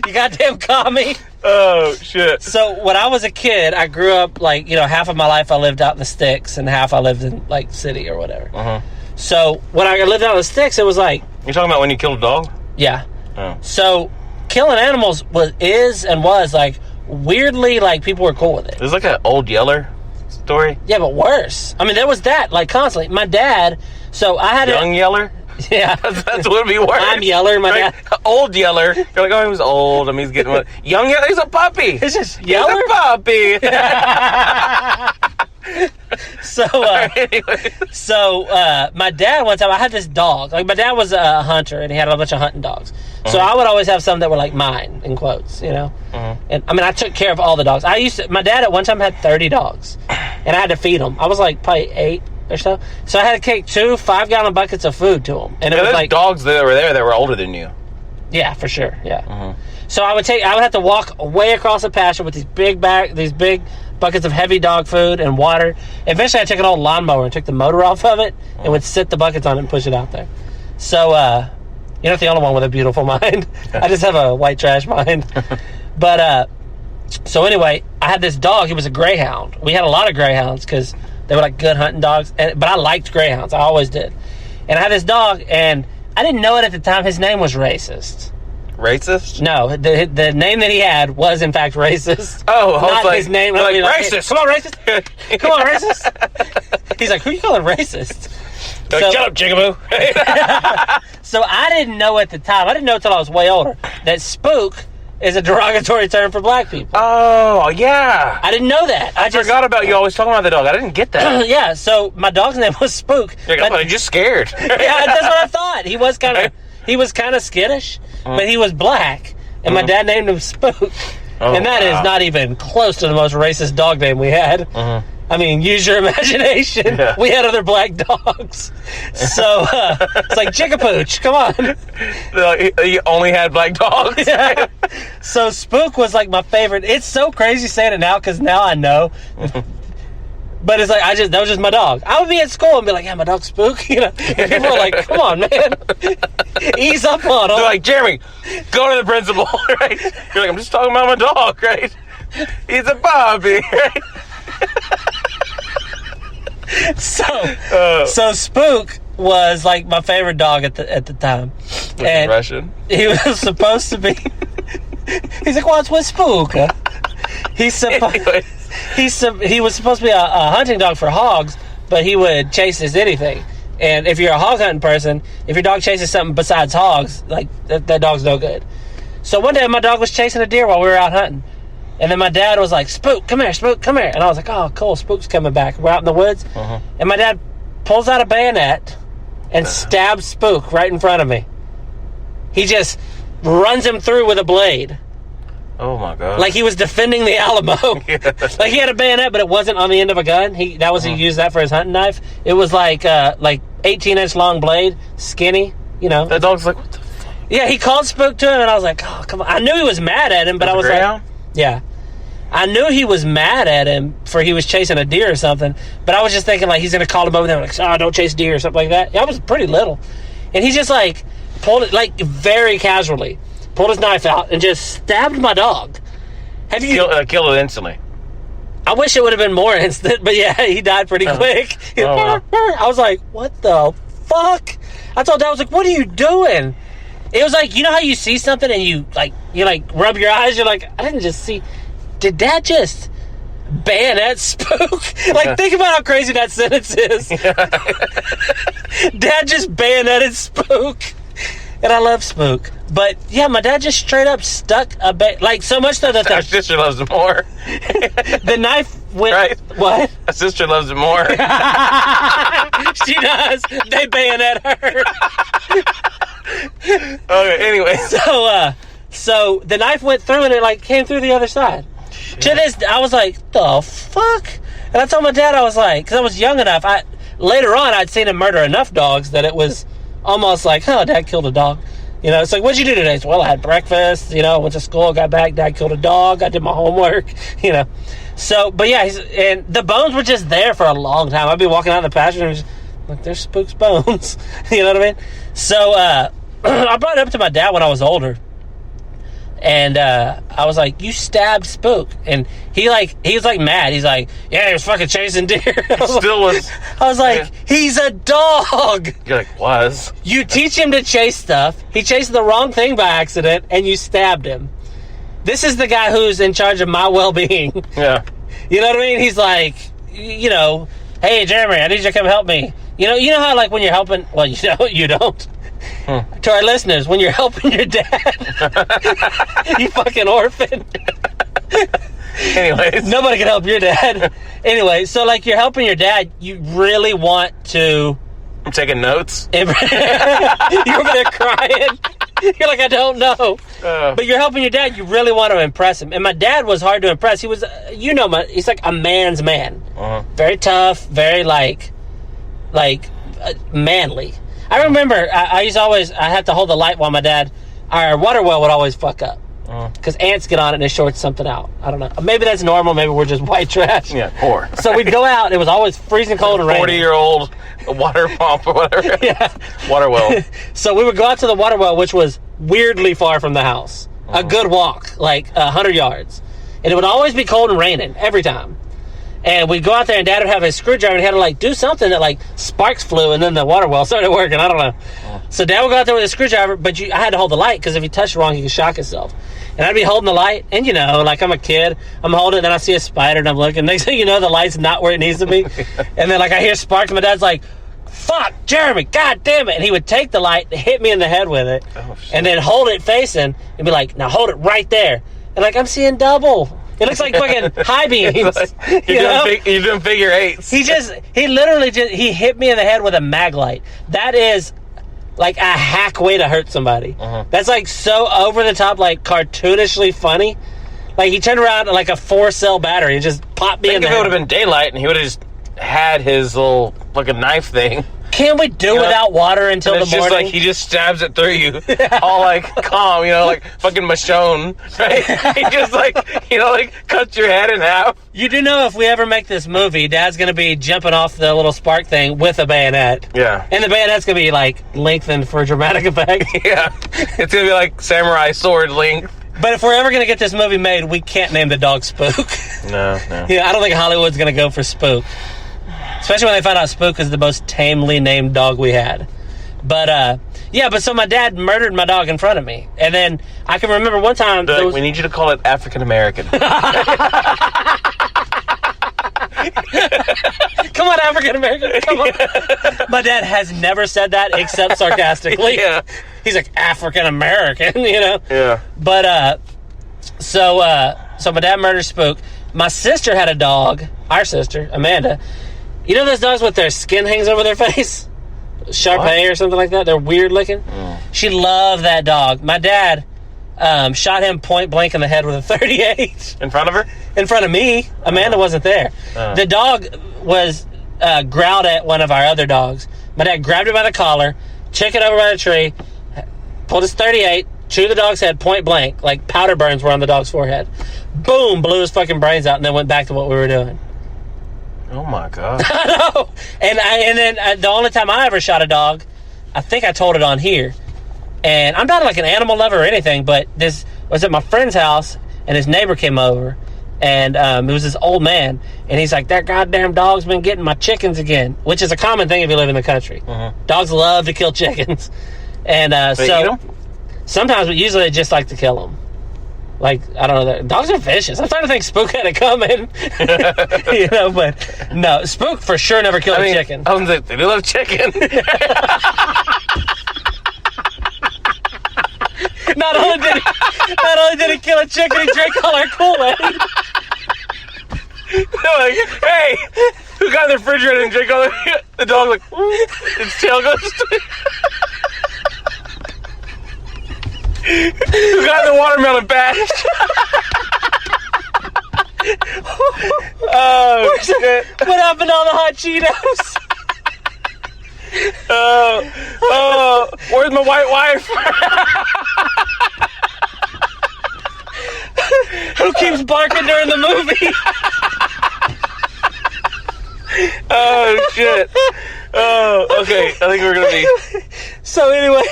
Speaker 1: You goddamn commie.
Speaker 2: Oh, shit.
Speaker 1: So when I was a kid, I grew up, like, half of my life I lived out in the sticks and half I lived in, like, city or whatever.
Speaker 2: Uh-huh.
Speaker 1: So when I lived out in the sticks, it was like...
Speaker 2: You're talking about when you killed a dog?
Speaker 1: Yeah.
Speaker 2: Oh.
Speaker 1: So killing animals was, like, weirdly, like, people were cool with it.
Speaker 2: It was like an old Yeller story.
Speaker 1: Yeah, but worse. I mean, there was that, like, constantly. My dad... So I had
Speaker 2: Young Yeller?
Speaker 1: Yeah.
Speaker 2: That's what would be worse.
Speaker 1: I'm Yeller, my dad.
Speaker 2: Old Yeller. You're like, oh, he was old. I mean, he's getting... Young Yeller? He's a puppy.
Speaker 1: It's just Yeller?
Speaker 2: He's a puppy.
Speaker 1: So my dad, one time, I had this dog. Like, my dad was a hunter, and he had a bunch of hunting dogs. So I would always have some that were, like, mine, in quotes, And, I mean, I took care of all the dogs. My dad at one time had 30 dogs, and I had to feed them. I was, like, probably 8 or so. So I had to take 2 5-gallon buckets of food to them. And it was like
Speaker 2: dogs that were there that were older than you.
Speaker 1: Yeah, for sure. Yeah. So I would have to walk way across the pasture with these big buckets of heavy dog food and water. Eventually, I took an old lawnmower and took the motor off of it and would sit the buckets on it and push it out there. So you're not the only one with a beautiful mind. I just have a white trash mind. But so anyway, I had this dog. He was a greyhound. We had a lot of greyhounds because they were like good hunting dogs. But I liked greyhounds. I always did. And I had this dog, and I didn't know it at the time. His name was Racist.
Speaker 2: Racist?
Speaker 1: No, the name that he had was in fact racist.
Speaker 2: Oh,
Speaker 1: not his name.
Speaker 2: Like,
Speaker 1: racist. Come on, racist. Come on, racist. He's like, who you calling racist?
Speaker 2: Like, shut up, jigaboo.
Speaker 1: So I didn't know at the time. I didn't know until I was way older that spook is a derogatory term for black people.
Speaker 2: Oh, yeah.
Speaker 1: I didn't know that.
Speaker 2: I just forgot about you always talking about the dog. I didn't get that.
Speaker 1: Yeah, so my dog's name was Spook.
Speaker 2: I'm just scared.
Speaker 1: Yeah, that's what I thought. He was kind of skittish, but he was black, and my dad named him Spook. And that is not even close to the most racist dog name we had. I mean, use your imagination. Yeah. We had other black dogs. So, it's like, Chickapooch, come on.
Speaker 2: You only had black dogs?
Speaker 1: Yeah. So, Spook was like my favorite. It's so crazy saying it now, because now I know. But it's like, that was just my dog. I would be at school and be like, yeah, my dog's Spook. And people are like, come on, man. Ease up on him.
Speaker 2: They're like, Jeremy, go to the principal, right? You're like, I'm just talking about my dog, right? He's a puppy, right?
Speaker 1: So Spook was like my favorite dog at the time.
Speaker 2: And Russian.
Speaker 1: He was supposed to be. He's like, what's with Spook? He was supposed to be a hunting dog for hogs, but he would chase as anything. And if you're a hog hunting person, if your dog chases something besides hogs, like that dog's no good. So one day my dog was chasing a deer while we were out hunting. And then my dad was like, Spook, come here, Spook, come here. And I was like, oh, cool, Spook's coming back. We're out in the woods. And my dad pulls out a bayonet and stabs Spook right in front of me. He just runs him through with a blade.
Speaker 2: Oh, my God.
Speaker 1: Like he was defending the Alamo. Like he had a bayonet, but it wasn't on the end of a gun. He used that for his hunting knife. It was like 18-inch long blade, skinny,
Speaker 2: That dog's like, what the fuck?
Speaker 1: Yeah, he called Spook to him, and I was like, oh, come on. I knew he was mad at him, but I was like... Yeah. I knew he was mad at him for he was chasing a deer or something, but I was just thinking, like, he's going to call him over there, like, oh, don't chase deer or something like that. Yeah, I was pretty little. And he just, like, pulled it, like, very casually, pulled his knife out and just stabbed my dog. Have you...
Speaker 2: Killed it instantly.
Speaker 1: I wish it would have been more instant, but yeah, he died pretty quick. Wow. I was like, what the fuck? I told Dad, I was like, what are you doing? It was like, you know how you see something and you rub your eyes? You're like, I didn't just see. Did Dad just bayonet Spook? Like, think about how crazy that sentence is. Dad just bayoneted Spook. And I love Spook. But, yeah, my dad just straight up stuck so much so that...
Speaker 2: My sister loves it more.
Speaker 1: The knife went...
Speaker 2: Right.
Speaker 1: What?
Speaker 2: My sister loves it more.
Speaker 1: She does. They bayonet her.
Speaker 2: Okay, anyway.
Speaker 1: So the knife went through and it like came through the other side. Shit. To this, I was like, the fuck? And I told my dad, I was like, because I was young enough. Later on, I'd seen him murder enough dogs that it was almost like, oh, Dad killed a dog. You know, it's like, what'd you do today? So, well, I had breakfast, you know, went to school, got back, Dad killed a dog, I did my homework, you know. So, but yeah, and the bones were just there for a long time. I'd be walking out in the pasture and just like, there's Spook's bones. You know what I mean? So, I brought it up to my dad when I was older. And I was like, you stabbed Spook. And he was like mad. He's like, yeah, he was fucking chasing deer. I was like, he's a dog.
Speaker 2: You're like, was?
Speaker 1: You teach him to chase stuff. He chased the wrong thing by accident, and you stabbed him. This is the guy who's in charge of my well-being.
Speaker 2: Yeah.
Speaker 1: You know what I mean? He's like, you know, hey, Jeremy, I need you to come help me. You know how, like, when you're helping, well, you don't. To our listeners, when you're helping your dad, you fucking orphan.
Speaker 2: Anyways.
Speaker 1: Nobody can help your dad. Anyway, so, like, you're helping your dad, you really want to...
Speaker 2: I'm taking notes.
Speaker 1: You're over there crying. You're like, I don't know. But you're helping your dad, you really want to impress him. And my dad was hard to impress. He was, he's like a man's man. Very tough, very, manly. I remember I used to always, I had to hold the light while our water well would always fuck up. Because ants get on it and it shorts something out. I don't know. Maybe that's normal. Maybe we're just white trash.
Speaker 2: Yeah, poor.
Speaker 1: So we'd go out. It was always freezing cold and raining.
Speaker 2: 40-year-old water pump or whatever.
Speaker 1: Yeah.
Speaker 2: Water well.
Speaker 1: So we would go out to the water well, which was weirdly far from the house. A good walk, like 100 yards. And it would always be cold and raining every time. And we'd go out there, and Dad would have his screwdriver, and he had to, like, do something that, like, sparks flew, and then the water well started working. I don't know. So Dad would go out there with his screwdriver, but I had to hold the light, because if he touched wrong, he could shock himself. And I'd be holding the light, and, like, I'm a kid. I'm holding it, and then I see a spider, and I'm looking. Next thing you know, the light's not where it needs to be. And then, like, I hear sparks, and my dad's like, fuck, Jeremy, god damn it. And he would take the light, hit me in the head with it, and then hold it facing, and be like, now hold it right there. And, like, I'm seeing double. It looks like fucking high beams.
Speaker 2: You're doing figure eights.
Speaker 1: He literally hit me in the head with a mag light. That is like a hack way to hurt somebody. That's like so over the top, like cartoonishly funny. Like he turned around like a 4-cell battery and just popped me in the head.
Speaker 2: If it would have been daylight and he would have just had his little fucking knife thing.
Speaker 1: Can we do without water until the morning?
Speaker 2: Just like he just stabs it through you, all like calm, like fucking Michonne, right? He just like cuts your head in half.
Speaker 1: You do know if we ever make this movie, Dad's gonna be jumping off the little spark thing with a bayonet.
Speaker 2: Yeah,
Speaker 1: and the bayonet's gonna be like lengthened for dramatic effect.
Speaker 2: Yeah, it's gonna be like samurai sword length.
Speaker 1: But if we're ever gonna get this movie made, we can't name the dog Spook.
Speaker 2: No.
Speaker 1: Yeah, I don't think Hollywood's gonna go for Spook. Especially when they found out Spook is the most tamely named dog we had. But, so my dad murdered my dog in front of me. And then I can remember one time...
Speaker 2: we need you to call it African American.
Speaker 1: Come on, African American. Come on. My dad has never said that except sarcastically.
Speaker 2: Yeah.
Speaker 1: He's like, African American,
Speaker 2: Yeah.
Speaker 1: But, so my dad murdered Spook. My sister had a dog, our sister, Amanda. You know those dogs with their skin hangs over their face? Shar-Pei or something like that? They're weird looking. She loved that dog. My dad shot him point blank in the head with a .38.
Speaker 2: In front of her?
Speaker 1: In front of me. Amanda wasn't there. The dog was growled at one of our other dogs. My dad grabbed it by the collar, took it over by the tree, pulled his .38, chewed the dog's head point blank, like powder burns were on the dog's forehead. Boom! Blew his fucking brains out and then went back to what we were doing.
Speaker 2: Oh my god!
Speaker 1: I know. And then the only time I ever shot a dog, I think I told it on here. And I'm not like an animal lover or anything, but this was at my friend's house, and his neighbor came over, and it was this old man, and he's like, "That goddamn dog's been getting my chickens again," which is a common thing if you live in the country. Dogs love to kill chickens, and
Speaker 2: they eat them?
Speaker 1: Sometimes, but usually they just like to kill them. Like, I don't know, dogs are vicious. I'm starting to think Spook had it coming. But no, Spook for sure never killed a chicken.
Speaker 2: I was like, they do love chicken.
Speaker 1: Not only did he kill a chicken, he drank all our Kool-Aid.
Speaker 2: They're like, hey, who got in the refrigerator and drank all the dog like, its tail goes. Who got the watermelon patch? Oh, shit.
Speaker 1: What happened to all the hot Cheetos?
Speaker 2: Where's my white wife?
Speaker 1: Who keeps barking during the movie?
Speaker 2: Oh, shit. Oh, okay. I think we're going to be...
Speaker 1: So anyway.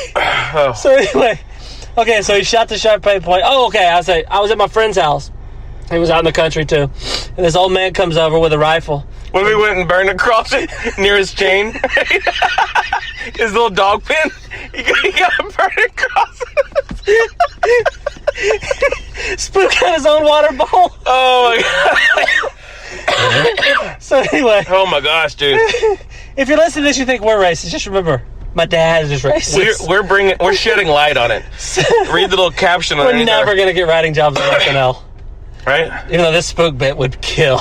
Speaker 1: Okay, so he shot the sharp point. Oh, okay. I was at my friend's house. He was out in the country, too. And this old man comes over with a rifle.
Speaker 2: When we went and burned across it near his chain, his little dog pen, he got to burn across it.
Speaker 1: Spook got his own water bowl.
Speaker 2: Oh, my God.
Speaker 1: So anyway.
Speaker 2: Oh, my gosh, dude.
Speaker 1: If you're listening to this, you think we're racist, just remember, my dad is just racist.
Speaker 2: We're shedding light on it. Read the little caption on it.
Speaker 1: We're never going to get writing jobs on SNL.
Speaker 2: Right?
Speaker 1: Even though this spook bit would kill.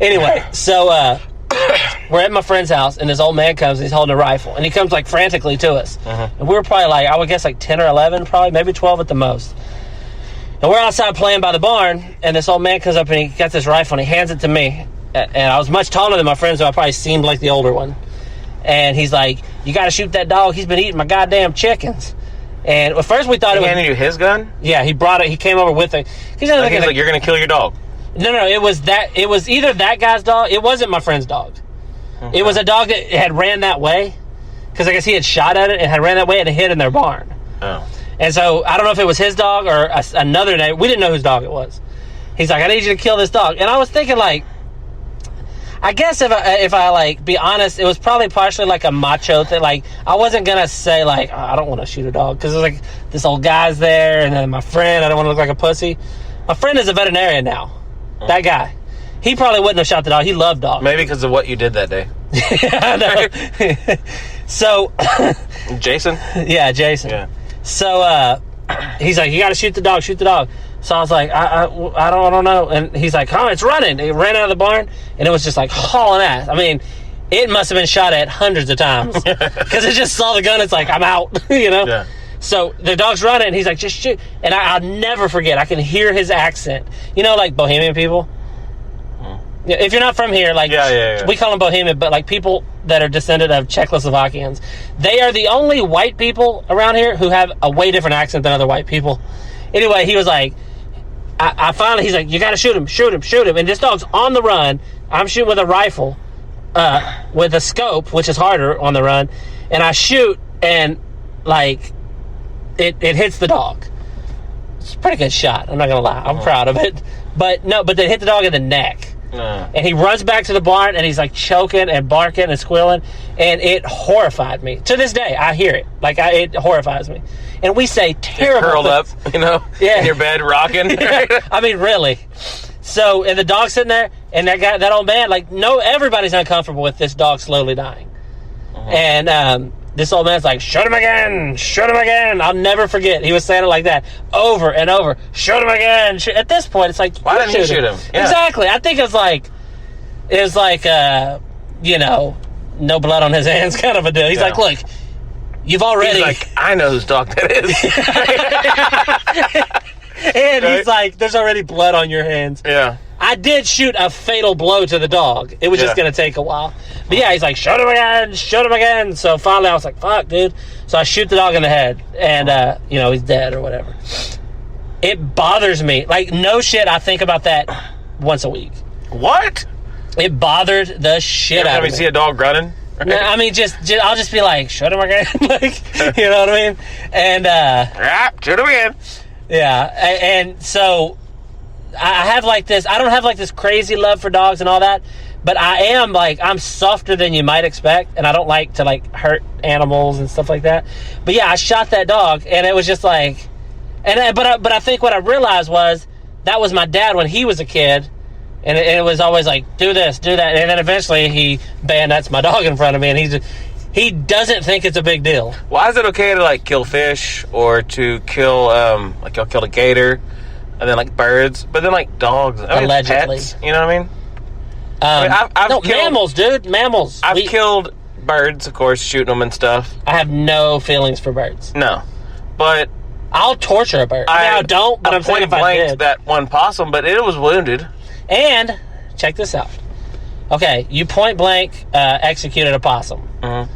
Speaker 1: Anyway, so we're at my friend's house, and this old man comes, and he's holding a rifle, and he comes, like, frantically to us. And we were probably, like, I would guess, like, 10 or 11, probably, maybe 12 at the most. And we're outside playing by the barn, and this old man comes up, and he got this rifle, and he hands it to me. And I was much taller than my friend, so I probably seemed like the older one. And he's like, you got to shoot that dog. He's been eating my goddamn chickens. And at first we thought
Speaker 2: he handed you his gun?
Speaker 1: Yeah, he brought it. He came over with it. He's like,
Speaker 2: you're going to kill your dog.
Speaker 1: No, it was either that guy's dog. It wasn't my friend's dog. Okay. It was a dog that had ran that way. Because I guess he had shot at it and had ran that way and it hid in their barn. Oh. And so I don't know if it was his dog or another neighbor. We didn't know whose dog it was. He's like, I need you to kill this dog. And I was thinking, like, I guess if I like be honest, it was probably partially like a macho thing. Like, I wasn't gonna say like, oh, I don't want to shoot a dog because like this old guy's there and then my friend. I don't want to look like a pussy. My friend is a veterinarian now. That guy, he probably wouldn't have shot the dog. He loved dogs.
Speaker 2: Maybe because of what you did that day.
Speaker 1: Yeah, I know. So,
Speaker 2: Jason.
Speaker 1: Yeah, Jason. Yeah. So he's like, you got to shoot the dog. Shoot the dog. So I was like, I don't know. And he's like, oh, it's running. It ran out of the barn, and it was just like hauling ass. I mean, it must have been shot at hundreds of times because it just saw the gun. It's like, I'm out, you know? Yeah. So the dog's running, and he's like, just shoot. And I'll never forget. I can hear his accent. You know, like Bohemian people? If you're not from here, like, we call them Bohemian, but like people that are descended of Czechoslovakians, they are the only white people around here who have a way different accent than other white people. Anyway, he was like, I finally, he's like, you gotta shoot him. And this dog's on the run. I'm shooting with a rifle, with a scope, which is harder on the run. And I shoot, and like, it hits the dog. It's a pretty good shot. I'm not gonna lie. I'm proud of it. But they hit the dog in the neck. And he runs back to the barn, and he's like choking and barking and squealing, and it horrified me. To this day, I hear it. Like, it horrifies me. And we say terrible
Speaker 2: curled up, you know, in your bed, rocking.
Speaker 1: I mean, really. So, and the dog's sitting there, and that old man, like, everybody's uncomfortable with this dog slowly dying. And this old man's like, shoot him again. I'll never forget. He was saying it like that over and over. Shoot him again. At this point, it's like,
Speaker 2: why didn't you shoot him?
Speaker 1: Yeah. Exactly. I think it was like, you know, no blood on his hands kind of a deal. He's like, look, you've already.
Speaker 2: He's like, I know whose dog that
Speaker 1: is. And he's like, there's already blood on your hands.
Speaker 2: Yeah.
Speaker 1: I did shoot a fatal blow to the dog. It was just going to take a while. But yeah, he's like, shoot him again. So finally I was like, fuck, dude. So I shoot the dog in the head. And, you know, he's dead or whatever. It bothers me. Like, no shit, I think about that once a week.
Speaker 2: What?
Speaker 1: It bothered the shit out of me.
Speaker 2: You see a dog running?
Speaker 1: No, I mean, just I'll just be like, shoot him again. Like, you know what I mean? And,
Speaker 2: shoot him again.
Speaker 1: Yeah. And so I have like this, I don't have like this crazy love for dogs and all that, but I am like, I'm softer than you might expect, and I don't like to like hurt animals and stuff like that. But yeah, I shot that dog, and it was just like, but I think what I realized was that was my dad when he was a kid, and it was always like, do this, do that, and then eventually he bayonets my dog in front of me, and he doesn't think it's a big deal.
Speaker 2: Why is it okay to like kill fish or to kill like you'll kill a gator? And then, like, birds. But then, like, dogs.
Speaker 1: Allegedly.
Speaker 2: Pets, you know what I mean? I've killed,
Speaker 1: mammals, dude. Mammals.
Speaker 2: I've killed birds, of course, shooting them and stuff.
Speaker 1: I have no feelings for birds.
Speaker 2: No. But
Speaker 1: I'll torture a bird. I don't, but I'm saying if I did.
Speaker 2: That one possum, but it was wounded.
Speaker 1: And, check this out. Okay, you point blank executed a possum.
Speaker 2: Mm-hmm.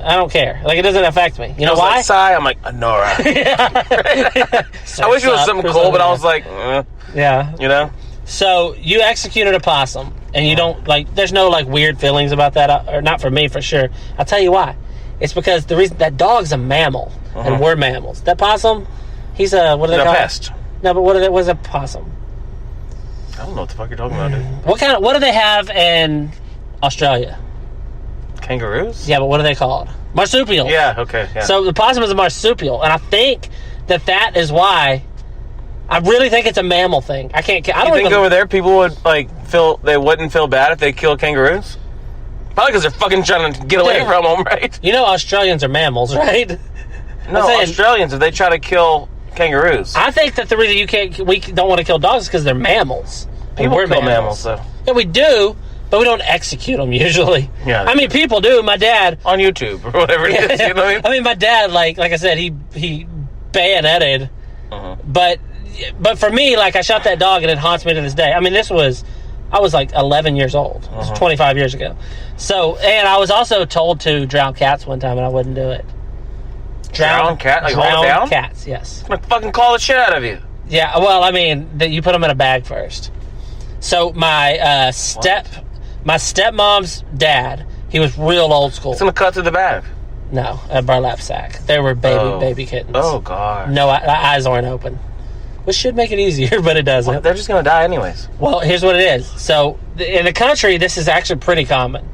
Speaker 1: I don't care. Like, it doesn't affect me. You know why?
Speaker 2: Like, sigh. I'm like, Nora. I wish it was something cool, but I was like,
Speaker 1: yeah.
Speaker 2: You know?
Speaker 1: So, you executed a possum, and you don't, like, there's no, like, weird feelings about that, or not for me, for sure. I'll tell you why. It's because the reason that dog's a mammal, and we're mammals. That possum, he's a, what do they call it? A pest. No, but what is a possum?
Speaker 2: I don't know what the fuck you're talking about, dude.
Speaker 1: What do they have in Australia?
Speaker 2: Kangaroos?
Speaker 1: Yeah, but what are they called? Marsupial.
Speaker 2: Yeah, okay. Yeah.
Speaker 1: So the possum is a marsupial, and I think that is why. I really think it's a mammal thing. I don't
Speaker 2: think over there people would they wouldn't feel bad if they killed kangaroos? Probably because they're fucking trying to get away from them, right?
Speaker 1: You know Australians are mammals, right?
Speaker 2: No, Australians, if they try to kill kangaroos.
Speaker 1: I think that the reason we don't want to kill dogs is because they're mammals.
Speaker 2: People kill mammals, though.
Speaker 1: Yeah, we do, but we don't execute them usually.
Speaker 2: Yeah.
Speaker 1: I mean, people do. My dad
Speaker 2: on YouTube or whatever it is. You know what I mean?
Speaker 1: I mean, my dad, like I said, he bayoneted, but for me, like, I shot that dog and it haunts me to this day. I mean, I was like 11 years old. It was 25 years ago. So, and I was also told to drown cats one time, and I wouldn't do it.
Speaker 2: Drown cat? Like, hold it down?
Speaker 1: Cats, yes.
Speaker 2: I'm gonna fucking call the shit out of you.
Speaker 1: Yeah, well, I mean, you put them in a bag first. So my stepmom's dad, he was real old school.
Speaker 2: It's gonna cut through the bag.
Speaker 1: No, a burlap sack. They were baby kittens.
Speaker 2: Oh, God.
Speaker 1: No, eyes aren't open. Which should make it easier, but it doesn't.
Speaker 2: Well, they're just going to die anyways.
Speaker 1: Well, here's what it is. So, in the country, this is actually pretty common.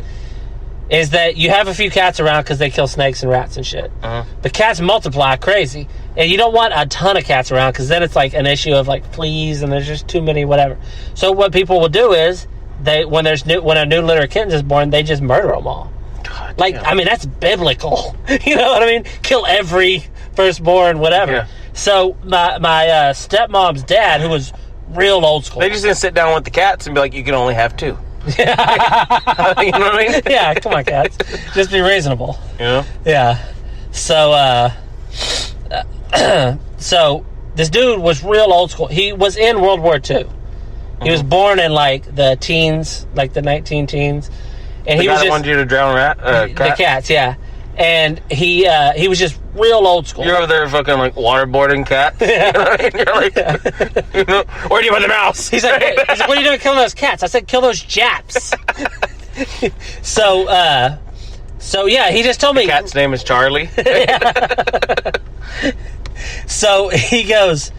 Speaker 1: Is that you have a few cats around because they kill snakes and rats and shit. But cats multiply crazy. And you don't want a ton of cats around because then it's like an issue of like fleas and there's just too many, whatever. So, what people will do is, when a new litter of kittens is born, they just murder them all. God, like, damn. I mean, that's biblical. You know what I mean? Kill every firstborn, whatever. Yeah. So my stepmom's dad, who was real old school,
Speaker 2: they just didn't sit down with the cats and be like, you can only have two. Yeah. You know what I mean?
Speaker 1: Yeah, come on, cats. Just be reasonable.
Speaker 2: Yeah.
Speaker 1: Yeah. So so this dude was real old school. He was in World War II. He was born in like the teens, like the 19-teens. And
Speaker 2: he wanted you to drown cat?
Speaker 1: The cats, yeah. And he was just real old school.
Speaker 2: You're over there fucking like waterboarding cats. Yeah. You know what I mean? You're like, you know, where do you want the mouse?
Speaker 1: He's like, what are you doing killing those cats? I said, kill those Japs. So yeah, he just told me.
Speaker 2: The cat's name is Charlie.
Speaker 1: So he comes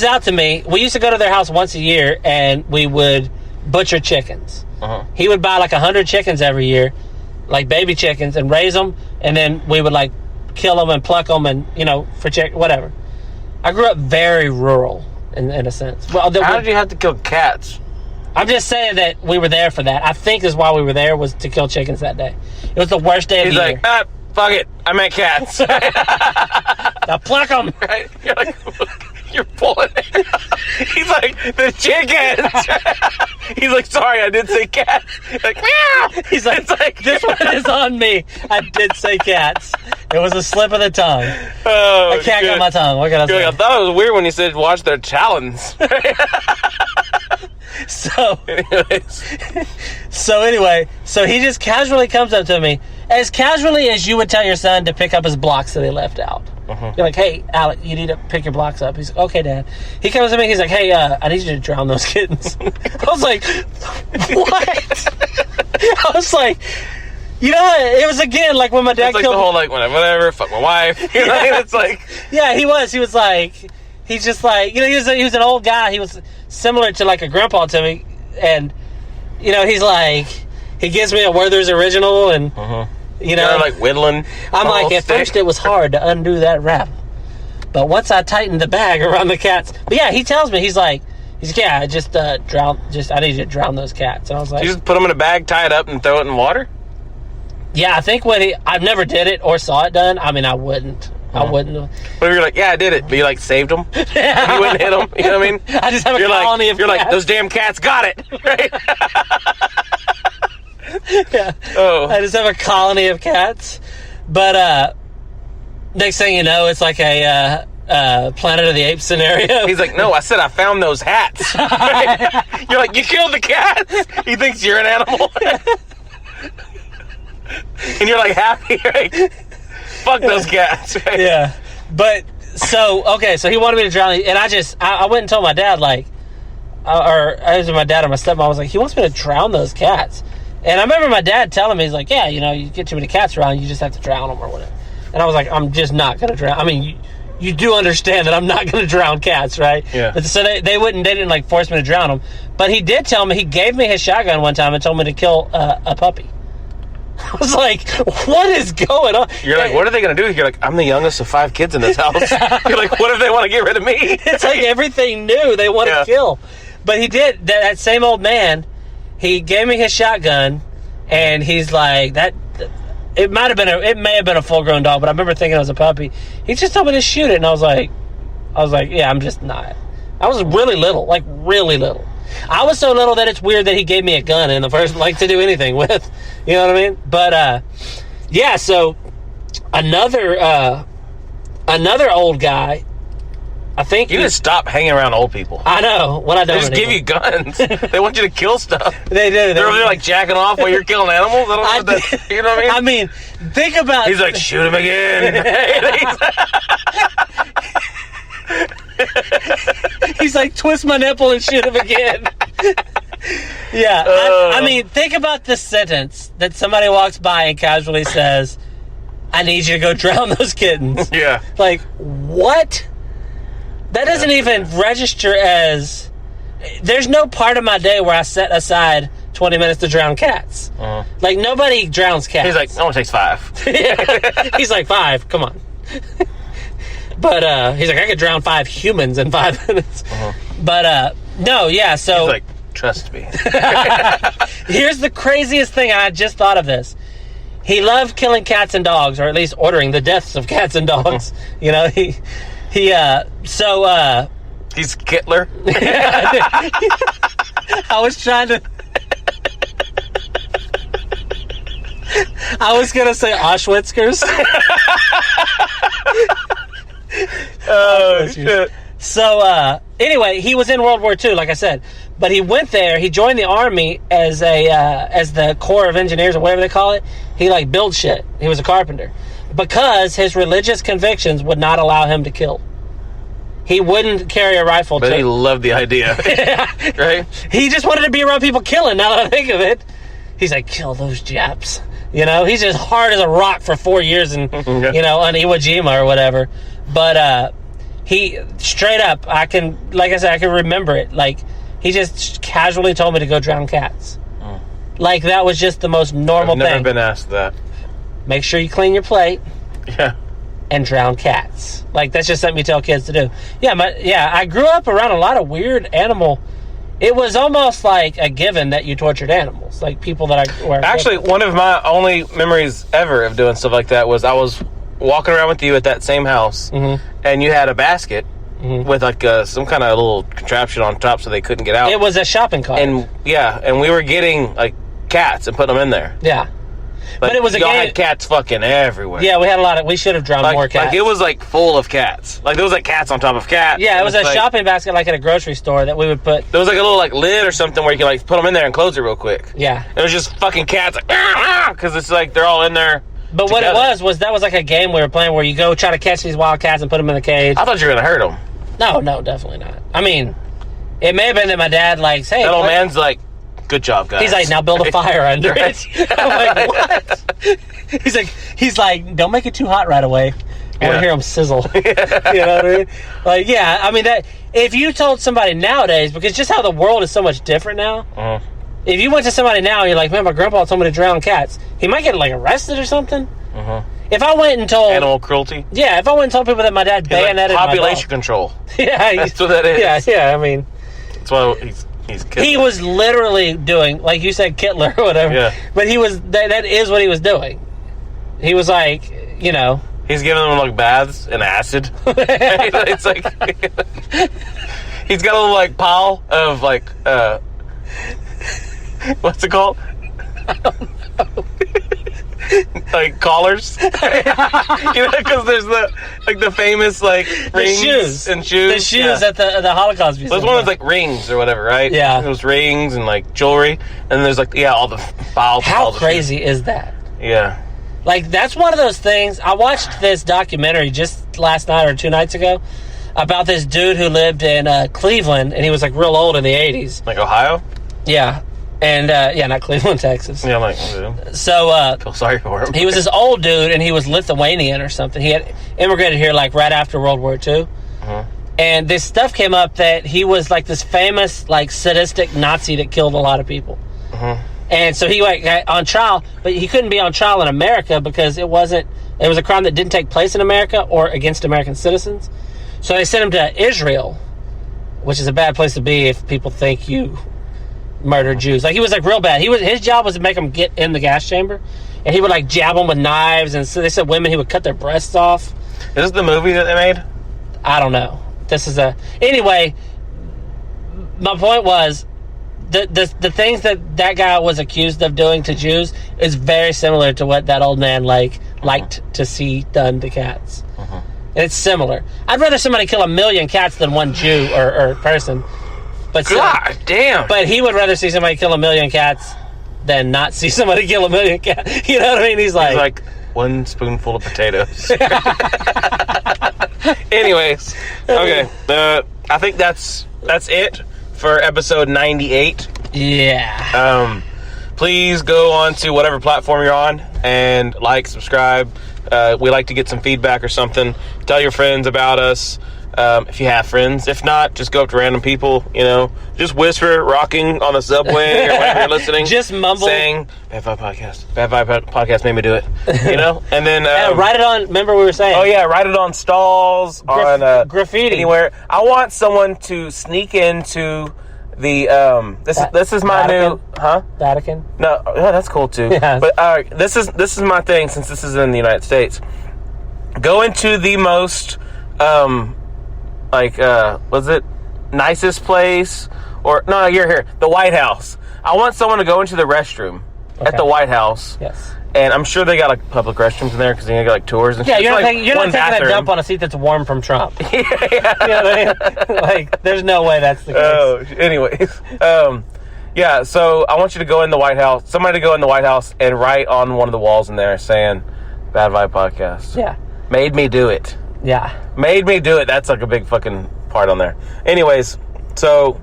Speaker 1: out to me. We used to go to their house once a year, and we would butcher chickens. He would buy like 100 chickens every year, like baby chickens, and raise them, and then we would like kill them and pluck them, and for whatever. I grew up very rural in a sense. Well,
Speaker 2: how did you have to kill cats?
Speaker 1: I'm just saying that we were there for that. I think that's why we were there, was to kill chickens that day. It was the worst day of the year.
Speaker 2: He's like, fuck it, I meant cats.
Speaker 1: Now pluck them.
Speaker 2: Right? You're like, you're pulling it. He's like, the chickens. He's like, sorry, I did say cats. Like, meow.
Speaker 1: He's like, this one is on me. I did say cats. It was a slip of the tongue.
Speaker 2: Oh,
Speaker 1: a cat got my tongue. What can I say?
Speaker 2: I thought it was weird when he said watch their talons.
Speaker 1: So anyway, he just casually comes up to me, as casually as you would tell your son to pick up his blocks that he left out. You're like, hey, Alec, you need to pick your blocks up. He's like, okay, Dad. He comes to me, he's like, hey, I need you to drown those kittens. I was like, what? I was like, it was again like when my dad killed
Speaker 2: the whole like whatever, fuck my wife. You know, it's like,
Speaker 1: yeah, he was like, he's just like, he was an old guy. He was similar to like a grandpa to me, and he's like, he gives me a Werther's original, and
Speaker 2: like whittling.
Speaker 1: I'm like, at first it was hard to undo that wrap, but once I tightened the bag around the cats. But yeah, he tells me, he's like, yeah, I just I need you to drown those cats. And I was like,
Speaker 2: you just put them in a bag, tie it up, and throw it in water.
Speaker 1: Yeah, I think I've never did it or saw it done. I mean, I wouldn't. I wouldn't.
Speaker 2: But if you're like, yeah, I did it, but you like saved them. You wouldn't hit them. You know what I mean?
Speaker 1: I just have a colony of cats.
Speaker 2: You're like, those damn cats got it. Right?
Speaker 1: Yeah. Oh. I just have a colony of cats. But Next thing you know, it's like a Planet of the Apes scenario.
Speaker 2: He's like, no, I said I found those hats. You're like, you killed the cats? He thinks you're an animal. And you're like happy, right? Fuck those cats. Right?
Speaker 1: Yeah. But, so he wanted me to drown, and I went and told my dad, like, or I was with my dad or my stepmom, I was like, he wants me to drown those cats. And I remember my dad telling me, he's like, yeah, you get too many cats around, you just have to drown them or whatever. And I was like, I'm just not going to drown. I mean, you do understand that I'm not going to drown cats, right?
Speaker 2: Yeah.
Speaker 1: But so they didn't like force me to drown them. But he did tell me, he gave me his shotgun one time and told me to kill a puppy. I was like, what is going on?
Speaker 2: You're like, what are they going to do? You're like, I'm the youngest of 5 kids in this house. You're like, what if they want to get rid of me?
Speaker 1: It's like everything new they want to kill. But he did, that same old man, he gave me his shotgun, and he's like, it may have been a full-grown dog, but I remember thinking it was a puppy. He just told me to shoot it, and I was like, yeah, I'm just not. I was really little, like really little. I was so little that it's weird that he gave me a gun in the first, like, to do anything with. You know what I mean? But, yeah, so another old guy, I think...
Speaker 2: You just stop hanging around old people.
Speaker 1: I know. When I don't
Speaker 2: They just give you guns. They want you to kill stuff.
Speaker 1: They do.
Speaker 2: They're really like jacking off while you're killing animals. I don't know what that's, you know what I mean?
Speaker 1: I mean, think about...
Speaker 2: He's like, shoot him again.
Speaker 1: He's like, twist my nipple and shoot him again. Yeah. I mean, think about this sentence that somebody walks by and casually says, I need you to go drown those kittens.
Speaker 2: Yeah.
Speaker 1: Like, what? That doesn't even register as... There's no part of my day where I set aside 20 minutes to drown cats. Uh-huh. Like, nobody drowns cats.
Speaker 2: He's like, it only takes 5.
Speaker 1: Yeah. He's like, 5, come on. But, he's like, I could drown 5 humans in 5 minutes. Uh-huh. But, no, yeah, so...
Speaker 2: He's like, trust me.
Speaker 1: Here's the craziest thing, I just thought of this. He loved killing cats and dogs, or at least ordering the deaths of cats and dogs. Uh-huh. You know, he's
Speaker 2: Hitler.
Speaker 1: I was trying to... I was going to say Auschwitzkers.
Speaker 2: Oh, shit.
Speaker 1: So, anyway, he was in World War II, like I said. But he went there, he joined the Army as the Corps of Engineers, or whatever they call it. He, like, built shit. He was a carpenter. Because his religious convictions would not allow him to kill. He wouldn't carry a rifle.
Speaker 2: But he loved the idea.
Speaker 1: Yeah.
Speaker 2: Right?
Speaker 1: He just wanted to be around people killing, now that I think of it. He's like, kill those Japs. You know, he's just hard as a rock for 4 years in, you know, on Iwo Jima or whatever. But he, straight up, like I said, I can remember it. Like, he just casually told me to go drown cats. Mm. Like, that was just the most normal thing.
Speaker 2: I've never been asked that.
Speaker 1: Make sure you clean your plate.
Speaker 2: Yeah.
Speaker 1: And drown cats. Like, that's just something you tell kids to do. Yeah, I grew up around a lot of weird animal... It was almost like a given that you tortured animals. Like, people that I...
Speaker 2: Actually, one of my only memories ever of doing stuff like that was I was walking around with you at that same house, and you had a basket with, like, some kind of little contraption on top so they couldn't get out.
Speaker 1: It was a shopping cart.
Speaker 2: And, yeah, and we were getting, like, cats and putting them in there.
Speaker 1: Yeah.
Speaker 2: Like,
Speaker 1: but it was a
Speaker 2: y'all
Speaker 1: game.
Speaker 2: had cats fucking everywhere.
Speaker 1: Yeah, we had a lot of... We should have drowned more cats.
Speaker 2: Like, it was, like, full of cats. Like, there was, like, cats on top of cats.
Speaker 1: Yeah, it was a shopping basket, like, at a grocery store that we would put...
Speaker 2: There was, like, a little, like, lid or something where you could, like, put them in there and close it real quick.
Speaker 1: Yeah.
Speaker 2: It was just fucking cats, like, because it's, like, they're all in there
Speaker 1: But together. What it was that was, like, a game we were playing where you go try to catch these wild cats and put them in the cage.
Speaker 2: I thought you were going to hurt them.
Speaker 1: No, definitely not. I mean, it may have been that my dad, like, hey...
Speaker 2: That old man's like, good job, guys.
Speaker 1: He's like, now build a fire under it. I'm like, what? He's like, don't make it too hot right away. I want to hear them sizzle. You know what I mean? Like, yeah, I mean, that if you told somebody nowadays, because just how the world is so much different now, if you went to somebody now and you're like, man, my grandpa told me to drown cats, he might get, like, arrested or something. If I went and told...
Speaker 2: Animal cruelty?
Speaker 1: Yeah, if I went and told people that my dad bayoneted
Speaker 2: like population control.
Speaker 1: Yeah.
Speaker 2: That's what that is.
Speaker 1: Yeah, I mean...
Speaker 2: That's why he's Kittler.
Speaker 1: He was literally doing, like you said, Kittler or whatever. Yeah. But he was... That is what he was doing. He was like, you know...
Speaker 2: He's giving them, like, baths in acid. It's like... He's got a little, like, pile of, like, what's it called?
Speaker 1: I don't know.
Speaker 2: like collars. You know, because there's the famous like rings
Speaker 1: shoes.
Speaker 2: and shoes.
Speaker 1: The shoes at the Holocaust Museum.
Speaker 2: There's one with like rings or whatever, right?
Speaker 1: Yeah.
Speaker 2: Those rings and like jewelry, and then there's like all the files.
Speaker 1: How
Speaker 2: all the
Speaker 1: crazy is that?
Speaker 2: Yeah.
Speaker 1: Like, that's one of those things. I watched this documentary just last night or 2 nights ago about this dude who lived in Cleveland, and he was like real old in the 80s.
Speaker 2: Like Ohio?
Speaker 1: Yeah. And, not Cleveland, Texas.
Speaker 2: Yeah, I'm like,
Speaker 1: so,
Speaker 2: feel sorry for him.
Speaker 1: he was this old dude, and he was Lithuanian or something. He had immigrated here, like, right after World War II. And this stuff came up that he was, like, this famous, like, sadistic Nazi that killed a lot of people. And so he got on trial, but he couldn't be on trial in America because it was a crime that didn't take place in America or against American citizens. So they sent him to Israel, which is a bad place to be if people think you murdered Jews. Like, he was like real bad. His job was to make them get in the gas chamber, and he would like jab them with knives. And so they said women, he would cut their breasts off.
Speaker 2: Is this the movie that they made?
Speaker 1: I don't know. Anyway. My point was, the things that guy was accused of doing to Jews is very similar to what that old man liked to see done to cats. It's similar. I'd rather somebody kill 1 million cats than one Jew or person. But
Speaker 2: God damn.
Speaker 1: But he would rather see somebody kill 1 million cats than not see somebody kill 1 million cats. You know what I mean? He's like
Speaker 2: 1 spoonful of potatoes. Anyways, okay. I think that's it for episode 98.
Speaker 1: Yeah.
Speaker 2: Please go on to whatever platform you're on and subscribe. We like to get some feedback or something. Tell your friends about us. If you have friends. If not, just go up to random people, just whisper, rocking on the subway or whenever you're listening.
Speaker 1: Just mumble.
Speaker 2: Saying, Bad Vibe Podcast. Bad Vibe Podcast made me do it. And then...
Speaker 1: write it on... Remember we were saying...
Speaker 2: Oh, yeah. Write it on stalls, on...
Speaker 1: graffiti.
Speaker 2: Anywhere. I want someone to sneak into the... This is my
Speaker 1: Vatican?
Speaker 2: new... Huh?
Speaker 1: Vatican?
Speaker 2: No. Yeah, that's cool, too.
Speaker 1: Yeah.
Speaker 2: But this is my thing, since this is in the United States. Go into the most... was it nicest place? Or no, you're here. The White House. I want someone to go into the restroom at the White House.
Speaker 1: Yes.
Speaker 2: And I'm sure they got like public restrooms in there because they got like tours and
Speaker 1: yeah,
Speaker 2: shit.
Speaker 1: you're not taking a dump on a seat that's warm from Trump.
Speaker 2: Yeah.
Speaker 1: You know what I mean? Like, there's no way that's the case.
Speaker 2: Anyways. Yeah, so I want you to go in the White House. Somebody to go in the White House and write on one of the walls in there saying Bad Vibe Podcast.
Speaker 1: Yeah.
Speaker 2: Made me do it.
Speaker 1: Yeah.
Speaker 2: Made me do it. That's like a big fucking part on there. Anyways, so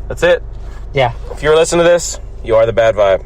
Speaker 2: that's it.
Speaker 1: Yeah.
Speaker 2: If you're listening to this, you are the Bad Vibe.